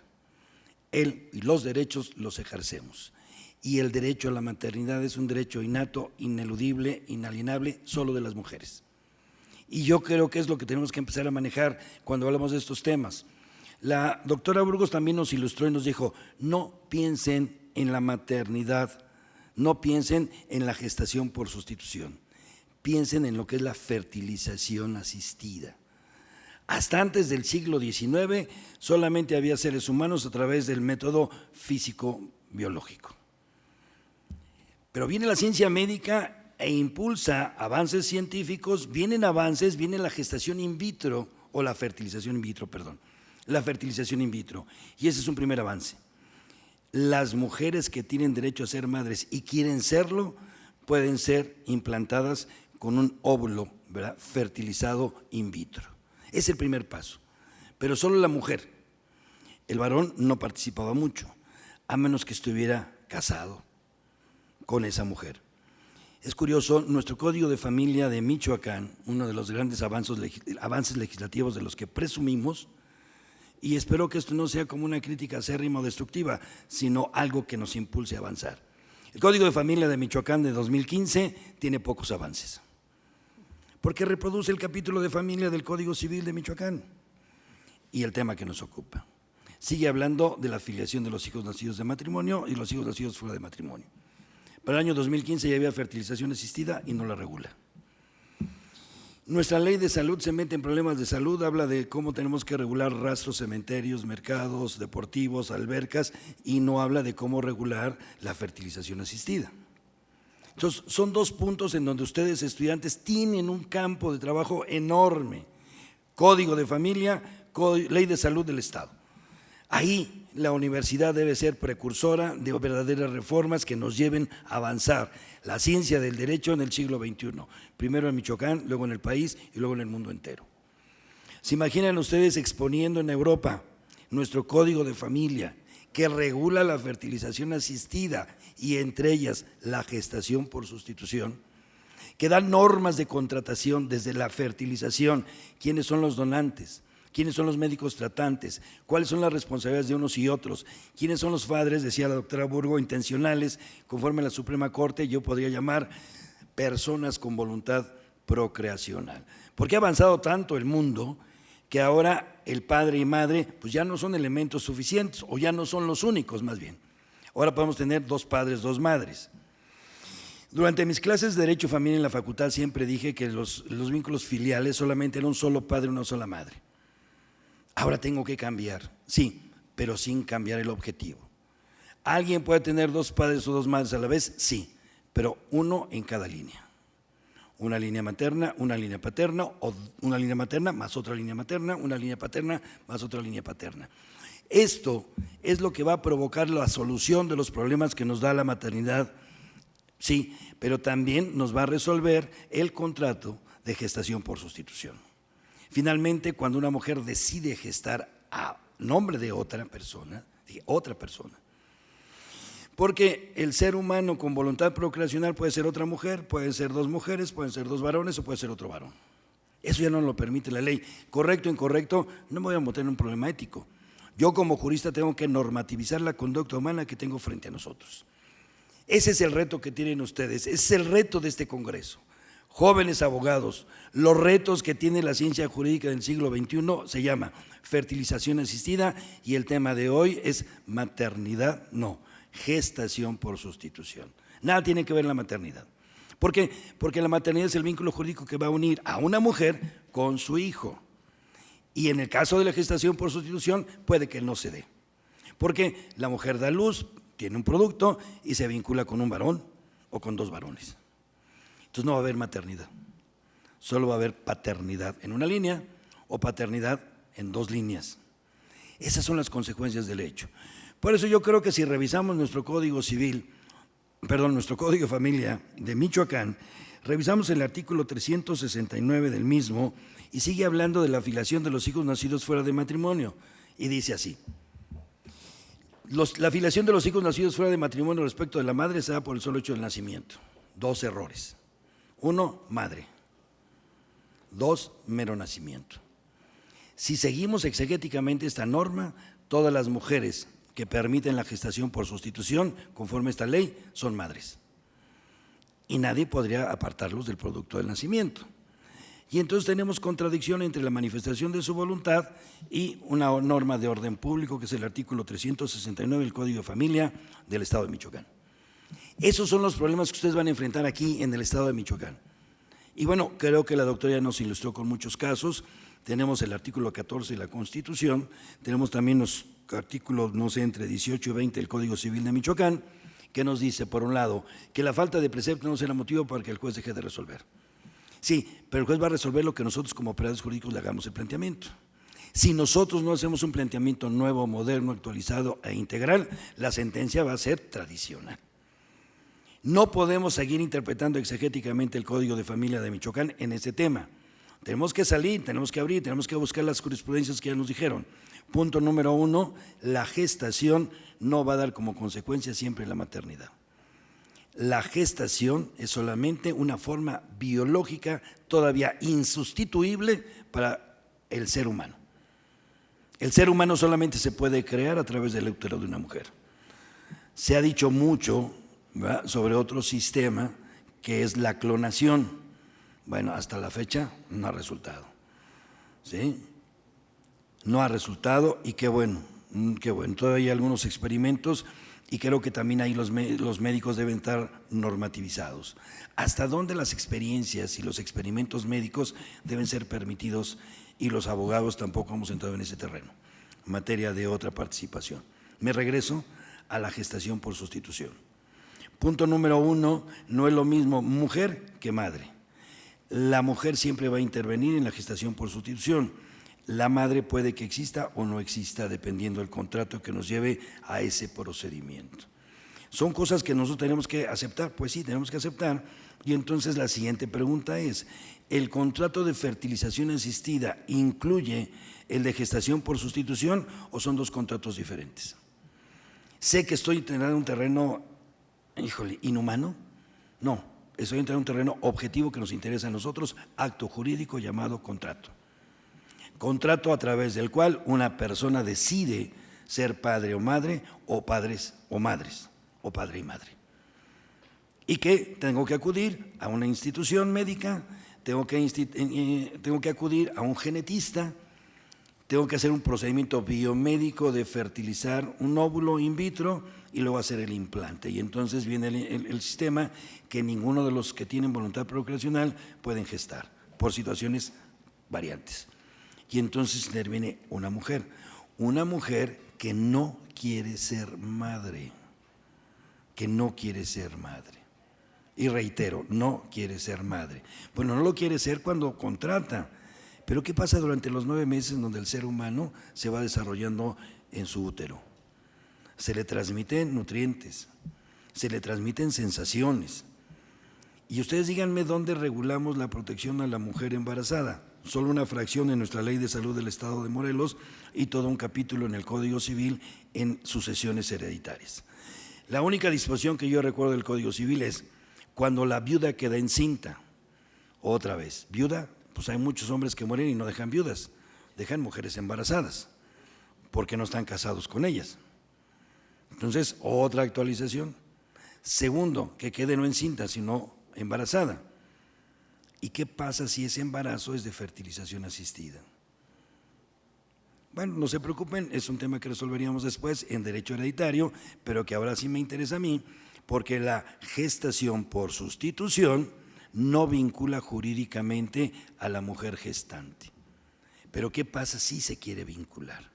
Él y los derechos los ejercemos. Y el derecho a la maternidad es un derecho innato, ineludible, inalienable, solo de las mujeres. Y yo creo que es lo que tenemos que empezar a manejar cuando hablamos de estos temas. La doctora Burgos también nos ilustró y nos dijo, no piensen en la maternidad, no piensen en la gestación por sustitución, piensen en lo que es la fertilización asistida. Hasta antes del siglo XIX solamente había seres humanos a través del método físico-biológico. Pero viene la ciencia médica e impulsa avances científicos, vienen avances, viene la gestación in vitro, o la fertilización in vitro, perdón. La fertilización in vitro, y ese es un primer avance. Las mujeres que tienen derecho a ser madres y quieren serlo, pueden ser implantadas con un óvulo, ¿verdad?, fertilizado in vitro. Es el primer paso, pero solo la mujer. El varón no participaba mucho, a menos que estuviera casado con esa mujer. Es curioso, nuestro Código de Familia de Michoacán, uno de los grandes avances legislativos de los que presumimos, y espero que esto no sea como una crítica acérrima o destructiva, sino algo que nos impulse a avanzar. El Código de Familia de Michoacán de 2015 tiene pocos avances, porque reproduce el capítulo de familia del Código Civil de Michoacán y el tema que nos ocupa. Sigue hablando de la filiación de los hijos nacidos de matrimonio y los hijos nacidos fuera de matrimonio. Para el año 2015 ya había fertilización asistida y no la regula. Nuestra ley de salud se mete en problemas de salud, habla de cómo tenemos que regular rastros, cementerios, mercados, deportivos, albercas, y no habla de cómo regular la fertilización asistida. Entonces, son dos puntos en donde ustedes, estudiantes, tienen un campo de trabajo enorme. Código de Familia, Ley de Salud del Estado. Ahí la universidad debe ser precursora de verdaderas reformas que nos lleven a avanzar la ciencia del derecho en el siglo XXI, primero en Michoacán, luego en el país y luego en el mundo entero. ¿Se imaginan ustedes exponiendo en Europa nuestro Código de Familia que regula la fertilización asistida y entre ellas la gestación por sustitución, que da normas de contratación desde la fertilización, quiénes son los donantes, quiénes son los médicos tratantes, cuáles son las responsabilidades de unos y otros, quiénes son los padres, decía la doctora Burgo, intencionales, conforme a la Suprema Corte, yo podría llamar personas con voluntad procreacional. Porque ha avanzado tanto el mundo que ahora el padre y madre pues ya no son elementos suficientes, o ya no son los únicos más bien. Ahora podemos tener 2 padres, 2 madres. Durante mis clases de Derecho Familiar en la facultad siempre dije que los vínculos filiales solamente era un solo padre, una sola madre. Ahora tengo que cambiar, sí, pero sin cambiar el objetivo. ¿Alguien puede tener 2 padres o 2 madres a la vez? Sí, pero uno en cada línea. Una línea materna, una línea paterna, o una línea materna más otra línea materna, una línea paterna más otra línea paterna. Esto es lo que va a provocar la solución de los problemas que nos da la maternidad, sí, pero también nos va a resolver el contrato de gestación por sustitución. Finalmente, cuando una mujer decide gestar a nombre de otra persona, porque el ser humano con voluntad procreacional puede ser otra mujer, pueden ser 2 mujeres, pueden ser 2 varones o puede ser otro varón. Eso ya no lo permite la ley. Correcto o incorrecto, no me voy a meter en un problema ético. Yo como jurista tengo que normativizar la conducta humana que tengo frente a nosotros. Ese es el reto que tienen ustedes, ese es el reto de este Congreso. Jóvenes abogados, los retos que tiene la ciencia jurídica del siglo XXI se llama fertilización asistida y el tema de hoy es maternidad, gestación por sustitución. Nada tiene que ver la maternidad. ¿Por qué? Porque la maternidad es el vínculo jurídico que va a unir a una mujer con su hijo. Y en el caso de la gestación por sustitución puede que no se dé. Porque la mujer da luz, tiene un producto y se vincula con un varón o con 2 varones. Entonces no va a haber maternidad, solo va a haber paternidad en una línea o paternidad en 2 líneas. Esas son las consecuencias del hecho. Por eso yo creo que si revisamos nuestro Código Civil, nuestro Código de Familia de Michoacán, revisamos el artículo 369 del mismo y sigue hablando de la filiación de los hijos nacidos fuera de matrimonio. Y dice así: la filiación de los hijos nacidos fuera de matrimonio respecto de la madre se da por el solo hecho del nacimiento. 2 errores. 1, madre. 2, mero nacimiento. Si seguimos exegéticamente esta norma, todas las mujeres que permiten la gestación por sustitución, conforme a esta ley, son madres. Y nadie podría apartarlos del producto del nacimiento. Y entonces tenemos contradicción entre la manifestación de su voluntad y una norma de orden público, que es el artículo 369 del Código de Familia del Estado de Michoacán. Esos son los problemas que ustedes van a enfrentar aquí en el Estado de Michoacán. Y bueno, creo que la doctora ya nos ilustró con muchos casos. Tenemos el artículo 14 de la Constitución, tenemos también los artículos, entre 18 y 20 del Código Civil de Michoacán, que nos dice, por un lado, que la falta de precepto no será motivo para que el juez deje de resolver. Sí, pero el juez va a resolver lo que nosotros como operadores jurídicos le hagamos el planteamiento. Si nosotros no hacemos un planteamiento nuevo, moderno, actualizado e integral, la sentencia va a ser tradicional. No podemos seguir interpretando exegéticamente el Código de Familia de Michoacán en este tema. Tenemos que salir, tenemos que abrir, tenemos que buscar las jurisprudencias que ya nos dijeron. Punto número 1, la gestación no va a dar como consecuencia siempre la maternidad. La gestación es solamente una forma biológica todavía insustituible para el ser humano. El ser humano solamente se puede crear a través del útero de una mujer. Se ha dicho mucho, ¿verdad?, sobre otro sistema que es la clonación. Bueno, hasta la fecha no ha resultado. ¿Sí? No ha resultado y qué bueno, Todavía hay algunos experimentos y creo que también ahí los médicos deben estar normativizados. ¿Hasta dónde las experiencias y los experimentos médicos deben ser permitidos y los abogados tampoco hemos entrado en ese terreno, en materia de otra participación? Me regreso a la gestación por sustitución. Punto número 1, no es lo mismo mujer que madre. La mujer siempre va a intervenir en la gestación por sustitución. La madre puede que exista o no exista, dependiendo del contrato que nos lleve a ese procedimiento. ¿Son cosas que nosotros tenemos que aceptar? Pues sí, tenemos que aceptar. Y entonces la siguiente pregunta es, ¿el contrato de fertilización asistida incluye el de gestación por sustitución o son 2 contratos diferentes? Sé que estoy en un terreno, inhumano. No, estoy entrando en un terreno objetivo que nos interesa a nosotros, acto jurídico llamado contrato. Contrato a través del cual una persona decide ser padre o madre, o padres o madres, o padre y madre. Y que tengo que acudir a una institución médica, tengo que acudir a un genetista, tengo que hacer un procedimiento biomédico de fertilizar un óvulo in vitro y luego hacer el implante. Y entonces viene el sistema que ninguno de los que tienen voluntad procreacional pueden gestar por situaciones variantes. Y entonces interviene una mujer que no quiere ser madre, que no quiere ser madre. Y reitero, no quiere ser madre. Bueno, no lo quiere ser cuando contrata. Pero ¿qué pasa durante los 9 meses donde el ser humano se va desarrollando en su útero? Se le transmiten nutrientes, se le transmiten sensaciones. Y ustedes díganme dónde regulamos la protección a la mujer embarazada. Solo una fracción en nuestra Ley de Salud del Estado de Morelos y todo un capítulo en el Código Civil en sucesiones hereditarias. La única disposición que yo recuerdo del Código Civil es cuando la viuda queda encinta. Otra vez, viuda, pues hay muchos hombres que mueren y no dejan viudas, dejan mujeres embarazadas, porque no están casados con ellas. Entonces, otra actualización. Segundo, que quede no encinta, sino embarazada. ¿Y qué pasa si ese embarazo es de fertilización asistida? Bueno, no se preocupen, es un tema que resolveríamos después en derecho hereditario, pero que ahora sí me interesa a mí, porque la gestación por sustitución no vincula jurídicamente a la mujer gestante. Pero ¿qué pasa si se quiere vincular?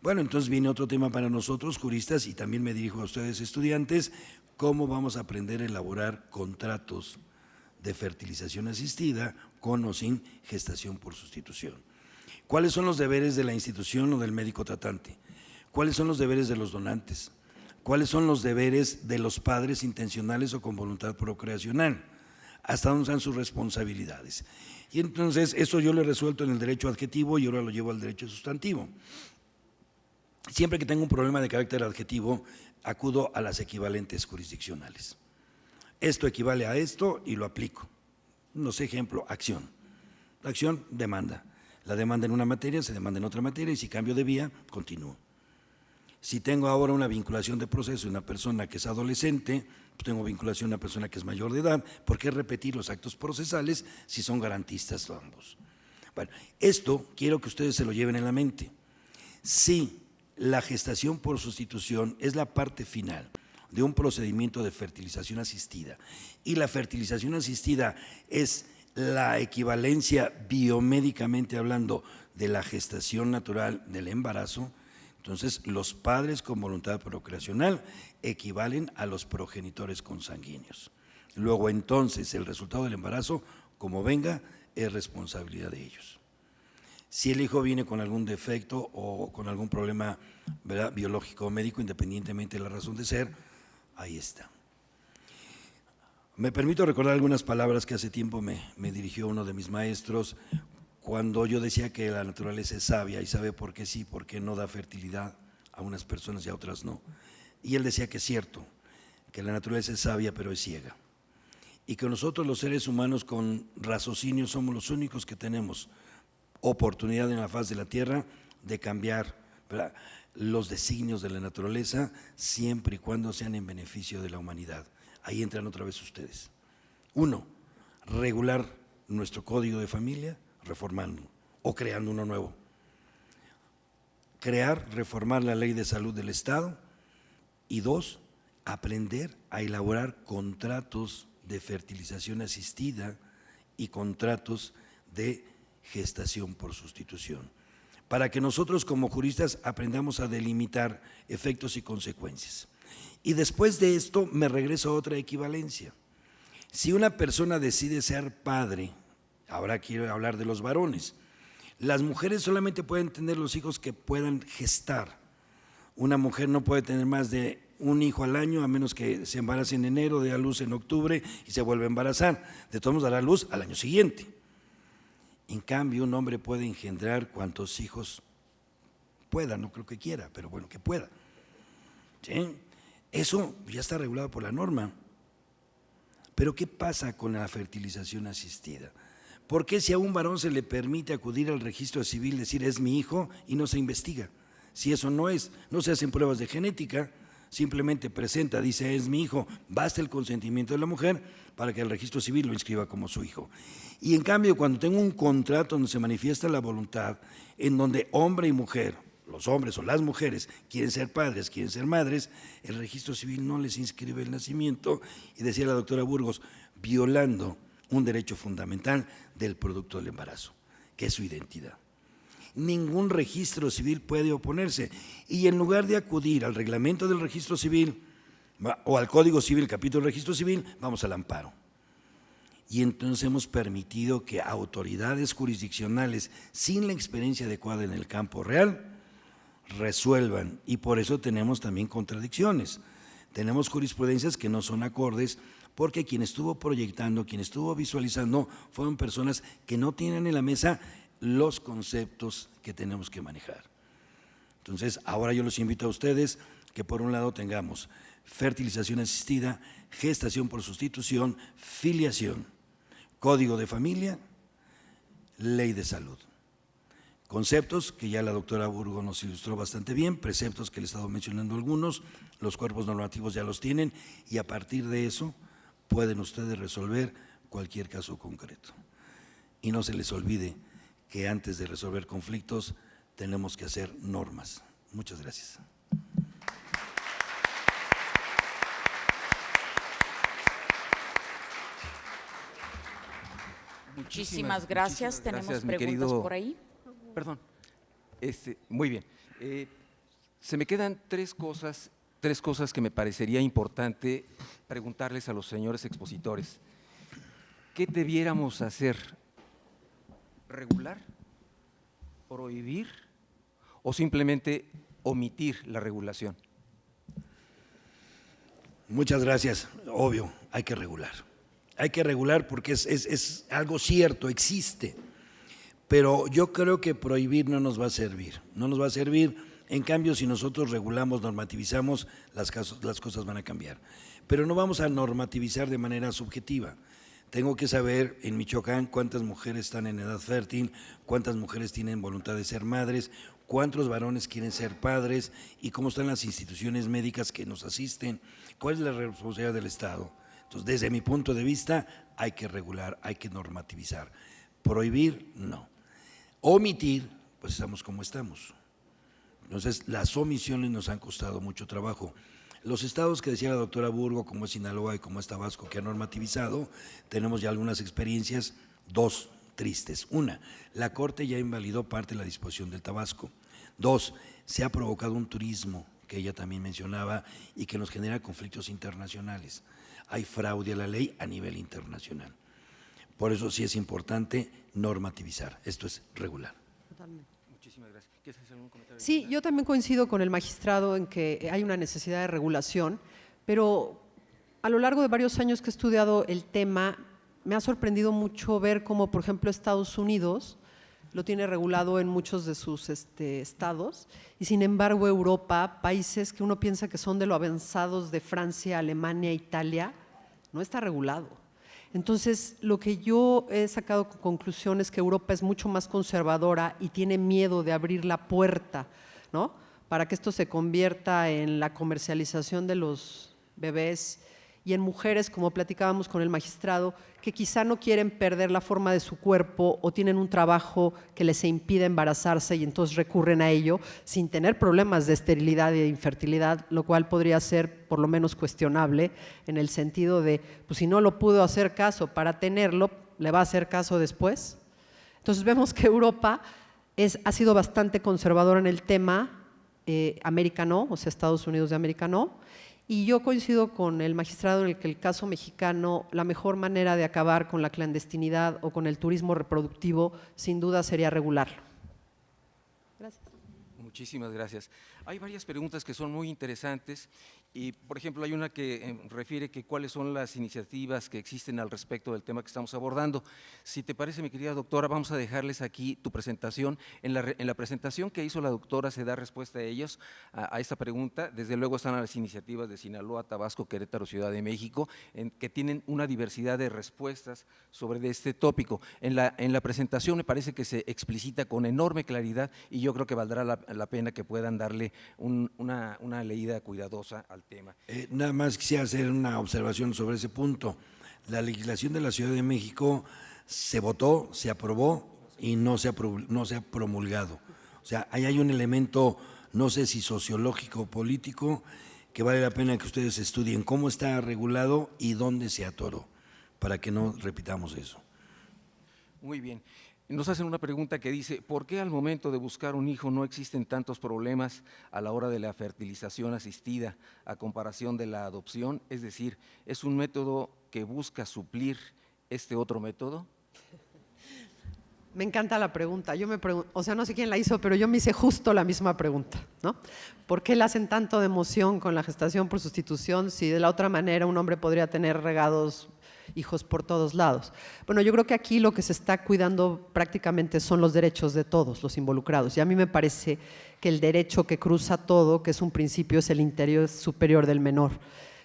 Bueno, entonces viene otro tema para nosotros, juristas, y también me dirijo a ustedes, estudiantes, cómo vamos a aprender a elaborar contratos de fertilización asistida con o sin gestación por sustitución. ¿Cuáles son los deberes de la institución o del médico tratante? ¿Cuáles son los deberes de los donantes? ¿Cuáles son los deberes de los padres intencionales o con voluntad procreacional? ¿Hasta dónde están sus responsabilidades? Y entonces eso yo lo he resuelto en el derecho adjetivo y ahora lo llevo al derecho sustantivo. Siempre que tengo un problema de carácter adjetivo, acudo a las equivalentes jurisdiccionales. Esto equivale a esto y lo aplico. No sé, ejemplo, acción. La acción, demanda. La demanda en una materia, se demanda en otra materia y si cambio de vía, continúo. Si tengo ahora una vinculación de proceso de una persona que es adolescente, pues tengo vinculación a una persona que es mayor de edad, ¿por qué repetir los actos procesales si son garantistas ambos? Bueno, esto quiero que ustedes se lo lleven en la mente. Si la gestación por sustitución es la parte final de un procedimiento de fertilización asistida y la fertilización asistida es la equivalencia biomédicamente hablando de la gestación natural del embarazo, entonces los padres con voluntad procreacional equivalen a los progenitores consanguíneos. Luego entonces el resultado del embarazo, como venga, es responsabilidad de ellos. Si el hijo viene con algún defecto o con algún problema, ¿verdad?, biológico o médico, independientemente de la razón de ser, ahí está. Me permito recordar algunas palabras que hace tiempo me dirigió uno de mis maestros cuando yo decía que la naturaleza es sabia y sabe por qué sí, por qué no da fertilidad a unas personas y a otras no. Y él decía que es cierto, que la naturaleza es sabia pero es ciega. Y que nosotros los seres humanos con raciocinio somos los únicos que tenemos oportunidad en la faz de la tierra de cambiar, ¿verdad?, los designios de la naturaleza siempre y cuando sean en beneficio de la humanidad. Ahí entran otra vez ustedes. 1, regular nuestro código de familia reformando o creando uno nuevo. Reformar la ley de salud del Estado. Y 2, aprender a elaborar contratos de fertilización asistida y contratos de gestación por sustitución, para que nosotros como juristas aprendamos a delimitar efectos y consecuencias. Y después de esto me regreso a otra equivalencia. Si una persona decide ser padre, ahora quiero hablar de los varones, las mujeres solamente pueden tener los hijos que puedan gestar. Una mujer no puede tener más de un hijo al año a menos que se embarace en enero, dé a luz en octubre y se vuelva a embarazar. De todos modos dará a luz al año siguiente. En cambio, un hombre puede engendrar cuantos hijos pueda, no creo que quiera, pero bueno, que pueda. ¿Sí? Eso ya está regulado por la norma. Pero ¿qué pasa con la fertilización asistida? ¿Por qué si a un varón se le permite acudir al registro civil, decir es mi hijo y no se investiga? Si eso no es, no se hacen pruebas de genética, simplemente presenta, dice es mi hijo, basta el consentimiento de la mujer para que el registro civil lo inscriba como su hijo. Y en cambio, cuando tengo un contrato donde se manifiesta la voluntad, en donde hombre y mujer, los hombres o las mujeres quieren ser padres, quieren ser madres, el registro civil no les inscribe el nacimiento, y decía la doctora Burgos, violando un derecho fundamental del producto del embarazo, que es su identidad. Ningún registro civil puede oponerse, y en lugar de acudir al reglamento del registro civil o al Código Civil, capítulo del registro civil, vamos al amparo. Y entonces hemos permitido que autoridades jurisdiccionales sin la experiencia adecuada en el campo real resuelvan, y por eso tenemos también contradicciones. Tenemos jurisprudencias que no son acordes, porque quien estuvo proyectando, quien estuvo visualizando, fueron personas que no tienen en la mesa los conceptos que tenemos que manejar. Entonces, ahora yo los invito a ustedes que por un lado tengamos fertilización asistida, gestación por sustitución, filiación, código de familia, ley de salud. Conceptos que ya la doctora Burgo nos ilustró bastante bien, preceptos que le he estado mencionando algunos, los cuerpos normativos ya los tienen, y a partir de eso pueden ustedes resolver cualquier caso concreto. Y no se les olvide que antes de resolver conflictos tenemos que hacer normas. Muchas gracias. Muchísimas gracias. ¿Tenemos mi preguntas querido- por ahí? Perdón. Muy bien. Se me quedan tres cosas que me parecería importante preguntarles a los señores expositores. ¿Qué debiéramos hacer? ¿Regular? ¿Prohibir? ¿O simplemente omitir la regulación? Muchas gracias. Obvio, hay que regular. Hay que regular porque es algo cierto, existe. Pero yo creo que prohibir no nos va a servir. No nos va a servir. En cambio, si nosotros regulamos, normativizamos, las cosas van a cambiar. Pero no vamos a normativizar de manera subjetiva. Tengo que saber en Michoacán cuántas mujeres están en edad fértil, cuántas mujeres tienen voluntad de ser madres, cuántos varones quieren ser padres y cómo están las instituciones médicas que nos asisten, cuál es la responsabilidad del Estado. Entonces, desde mi punto de vista, hay que regular, hay que normativizar. Prohibir, no. Omitir, pues estamos como estamos. Entonces, las omisiones nos han costado mucho trabajo. Los estados que decía la doctora Burgo, como es Sinaloa y como es Tabasco, que han normativizado, tenemos ya algunas experiencias, dos tristes. Una, la Corte ya invalidó parte de la disposición del Tabasco. Dos, se ha provocado un turismo que ella también mencionaba y que nos genera conflictos internacionales. Hay fraude a la ley a nivel internacional. Por eso sí es importante normativizar, esto es regular. Totalmente. Muchísimas gracias. ¿Quieres hacer algún comentario? Sí, yo también coincido con el magistrado en que hay una necesidad de regulación, pero a lo largo de varios años que he estudiado el tema, me ha sorprendido mucho ver cómo, por ejemplo, Estados Unidos lo tiene regulado en muchos de sus estados, y sin embargo Europa, países que uno piensa que son de lo avanzados de Francia, Alemania, Italia, no está regulado. Entonces, lo que yo he sacado como conclusión es que Europa es mucho más conservadora y tiene miedo de abrir la puerta, ¿no?, para que esto se convierta en la comercialización de los bebés, y en mujeres, como platicábamos con el magistrado, que quizá no quieren perder la forma de su cuerpo o tienen un trabajo que les impide embarazarse y entonces recurren a ello sin tener problemas de esterilidad y de infertilidad, lo cual podría ser por lo menos cuestionable en el sentido de, pues si no lo pudo hacer caso para tenerlo, ¿le va a hacer caso después? Entonces vemos que Europa ha sido bastante conservadora en el tema, América no, o sea, Estados Unidos de América no. Y yo coincido con el magistrado en el que el caso mexicano, la mejor manera de acabar con la clandestinidad o con el turismo reproductivo, sin duda sería regularlo. Gracias. Muchísimas gracias. Hay varias preguntas que son muy interesantes y, por ejemplo, hay una que refiere que cuáles son las iniciativas que existen al respecto del tema que estamos abordando. Si te parece, mi querida doctora, vamos a dejarles aquí tu presentación. En la presentación que hizo la doctora se da respuesta a ellos, a esta pregunta. Desde luego están las iniciativas de Sinaloa, Tabasco, Querétaro, Ciudad de México, que tienen una diversidad de respuestas sobre este tópico. En la presentación me parece que se explicita con enorme claridad y yo creo que valdrá la pena que puedan darle una leída cuidadosa al tema. Nada más quisiera hacer una observación sobre ese punto. La legislación de la Ciudad de México se votó, se aprobó y no se ha promulgado. O sea, ahí hay un elemento, no sé si sociológico o político, que vale la pena que ustedes estudien cómo está regulado y dónde se atoró, para que no repitamos eso. Muy bien. Nos hacen una pregunta que dice, ¿por qué al momento de buscar un hijo no existen tantos problemas a la hora de la fertilización asistida a comparación de la adopción? Es decir, ¿es un método que busca suplir este otro método? Me encanta la pregunta. Yo me pregunto, o sea, no sé quién la hizo, pero yo me hice justo la misma pregunta, ¿no? ¿Por qué le hacen tanto de emoción con la gestación por sustitución si de la otra manera un hombre podría tener regados hijos por todos lados? Bueno, yo creo que aquí lo que se está cuidando prácticamente son los derechos de todos los involucrados. Y a mí me parece que el derecho que cruza todo, que es un principio, es el interés superior del menor.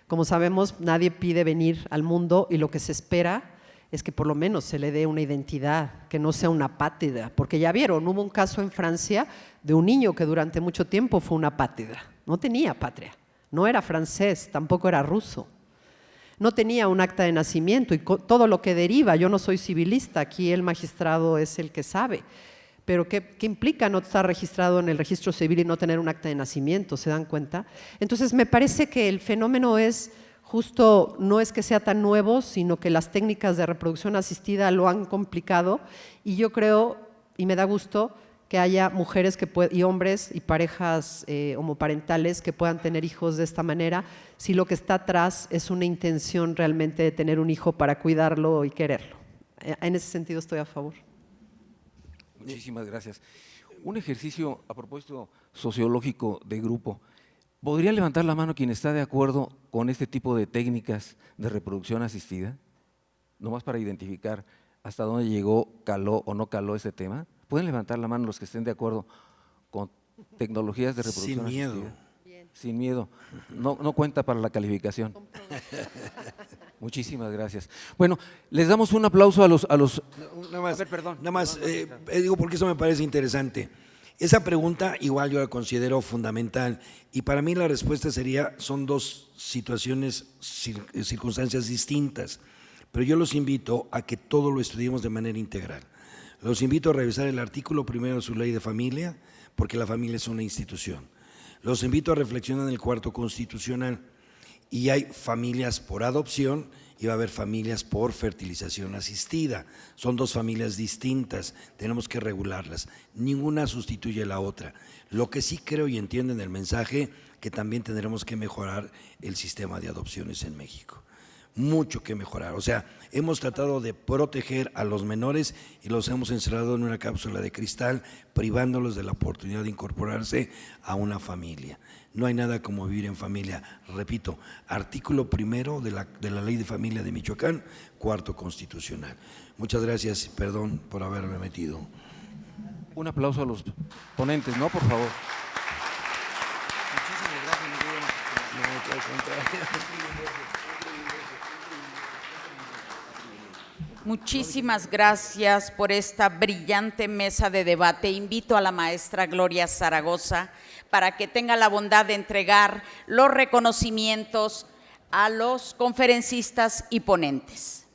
Como sabemos, nadie pide venir al mundo y lo que se espera es que por lo menos se le dé una identidad, que no sea una apátrida, porque ya vieron, hubo un caso en Francia de un niño que durante mucho tiempo fue una apátrida, no tenía patria, no era francés, tampoco era ruso, no tenía un acta de nacimiento y todo lo que deriva. Yo no soy civilista, aquí el magistrado es el que sabe, pero ¿qué implica no estar registrado en el registro civil y no tener un acta de nacimiento? ¿Se dan cuenta? Entonces me parece que el fenómeno es justo, no es que sea tan nuevo, sino que las técnicas de reproducción asistida lo han complicado, y yo creo, y me da gusto, que haya mujeres y hombres y parejas homoparentales que puedan tener hijos de esta manera, si lo que está atrás es una intención realmente de tener un hijo para cuidarlo y quererlo. En ese sentido estoy a favor. Muchísimas gracias. Un ejercicio a propósito sociológico de grupo. ¿Podría levantar la mano quien está de acuerdo con este tipo de técnicas de reproducción asistida? Nomás para identificar hasta dónde llegó, caló o no caló ese tema. ¿Pueden levantar la mano los que estén de acuerdo con tecnologías de reproducción Sin miedo. asistida? Sin miedo. No cuenta para la calificación. Muchísimas gracias. Bueno, les damos un aplauso a los… Nada más, A ver, perdón. nada más Perdón, digo porque eso me parece interesante. Esa pregunta igual yo la considero fundamental y para mí la respuesta sería, son dos situaciones, circunstancias distintas, pero yo los invito a que todo lo estudiemos de manera integral. Los invito a revisar el artículo primero de su ley de familia, porque la familia es una institución. Los invito a reflexionar en el cuarto constitucional, y hay familias por adopción y va a haber familias por fertilización asistida. Son dos familias distintas, tenemos que regularlas. Ninguna sustituye a la otra. Lo que sí creo y entiendo en el mensaje, que también tendremos que mejorar el sistema de adopciones en México. Mucho que mejorar. O sea, hemos tratado de proteger a los menores y los hemos encerrado en una cápsula de cristal, privándolos de la oportunidad de incorporarse a una familia. No hay nada como vivir en familia. Repito, artículo primero de la Ley de Familia de Michoacán, cuarto constitucional. Muchas gracias y perdón por haberme metido. Un aplauso a los ponentes, ¿no? Por favor. Muchísimas gracias por esta brillante mesa de debate. Invito a la maestra Gloria Zaragoza para que tenga la bondad de entregar los reconocimientos a los conferencistas y ponentes.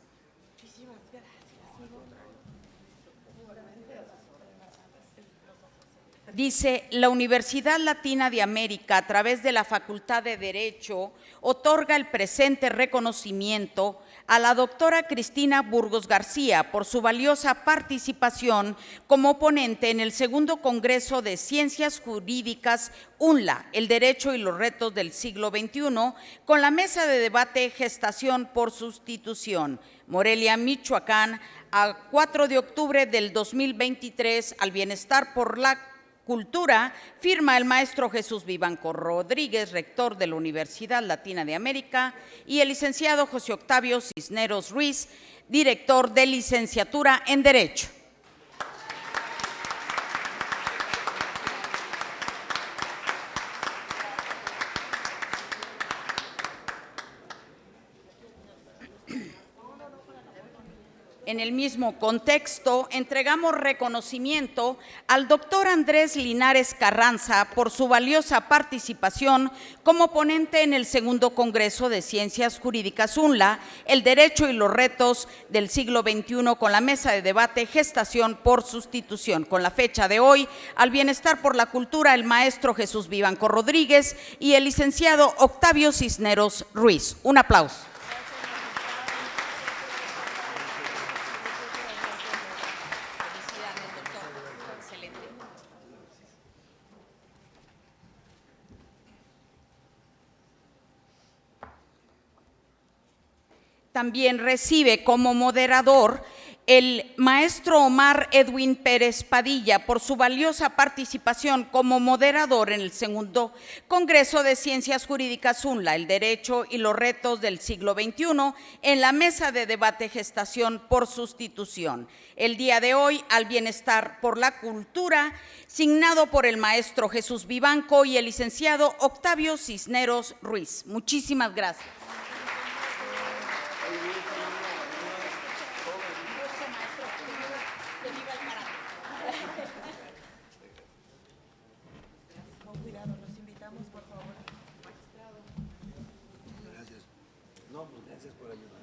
Dice, la Universidad Latina de América, a través de la Facultad de Derecho, otorga el presente reconocimiento a la doctora Cristina Burgos García por su valiosa participación como ponente en el segundo Congreso de Ciencias Jurídicas UNLA, el Derecho y los Retos del Siglo XXI, con la mesa de debate Gestación por Sustitución, Morelia, Michoacán, a 4 de octubre del 2023, al bienestar por la Cultura, firma el maestro Jesús Vivanco Rodríguez, rector de la Universidad Latina de América, y el licenciado José Octavio Cisneros Ruiz, director de licenciatura en Derecho. En el mismo contexto, entregamos reconocimiento al doctor Andrés Linares Carranza por su valiosa participación como ponente en el segundo Congreso de Ciencias Jurídicas UNLA, el Derecho y los Retos del Siglo XXI, con la mesa de debate Gestación por Sustitución. Con la fecha de hoy, al Bienestar por la Cultura, el maestro Jesús Vivanco Rodríguez y el licenciado Octavio Cisneros Ruiz. Un aplauso. También recibe como moderador el maestro Omar Edwin Pérez Padilla por su valiosa participación como moderador en el segundo Congreso de Ciencias Jurídicas UNLA, el Derecho y los Retos del Siglo XXI, en la mesa de debate Gestación por Sustitución. El día de hoy, al Bienestar por la Cultura, signado por el maestro Jesús Vivanco y el licenciado Octavio Cisneros Ruiz. Muchísimas gracias. No, pues gracias por ayudar.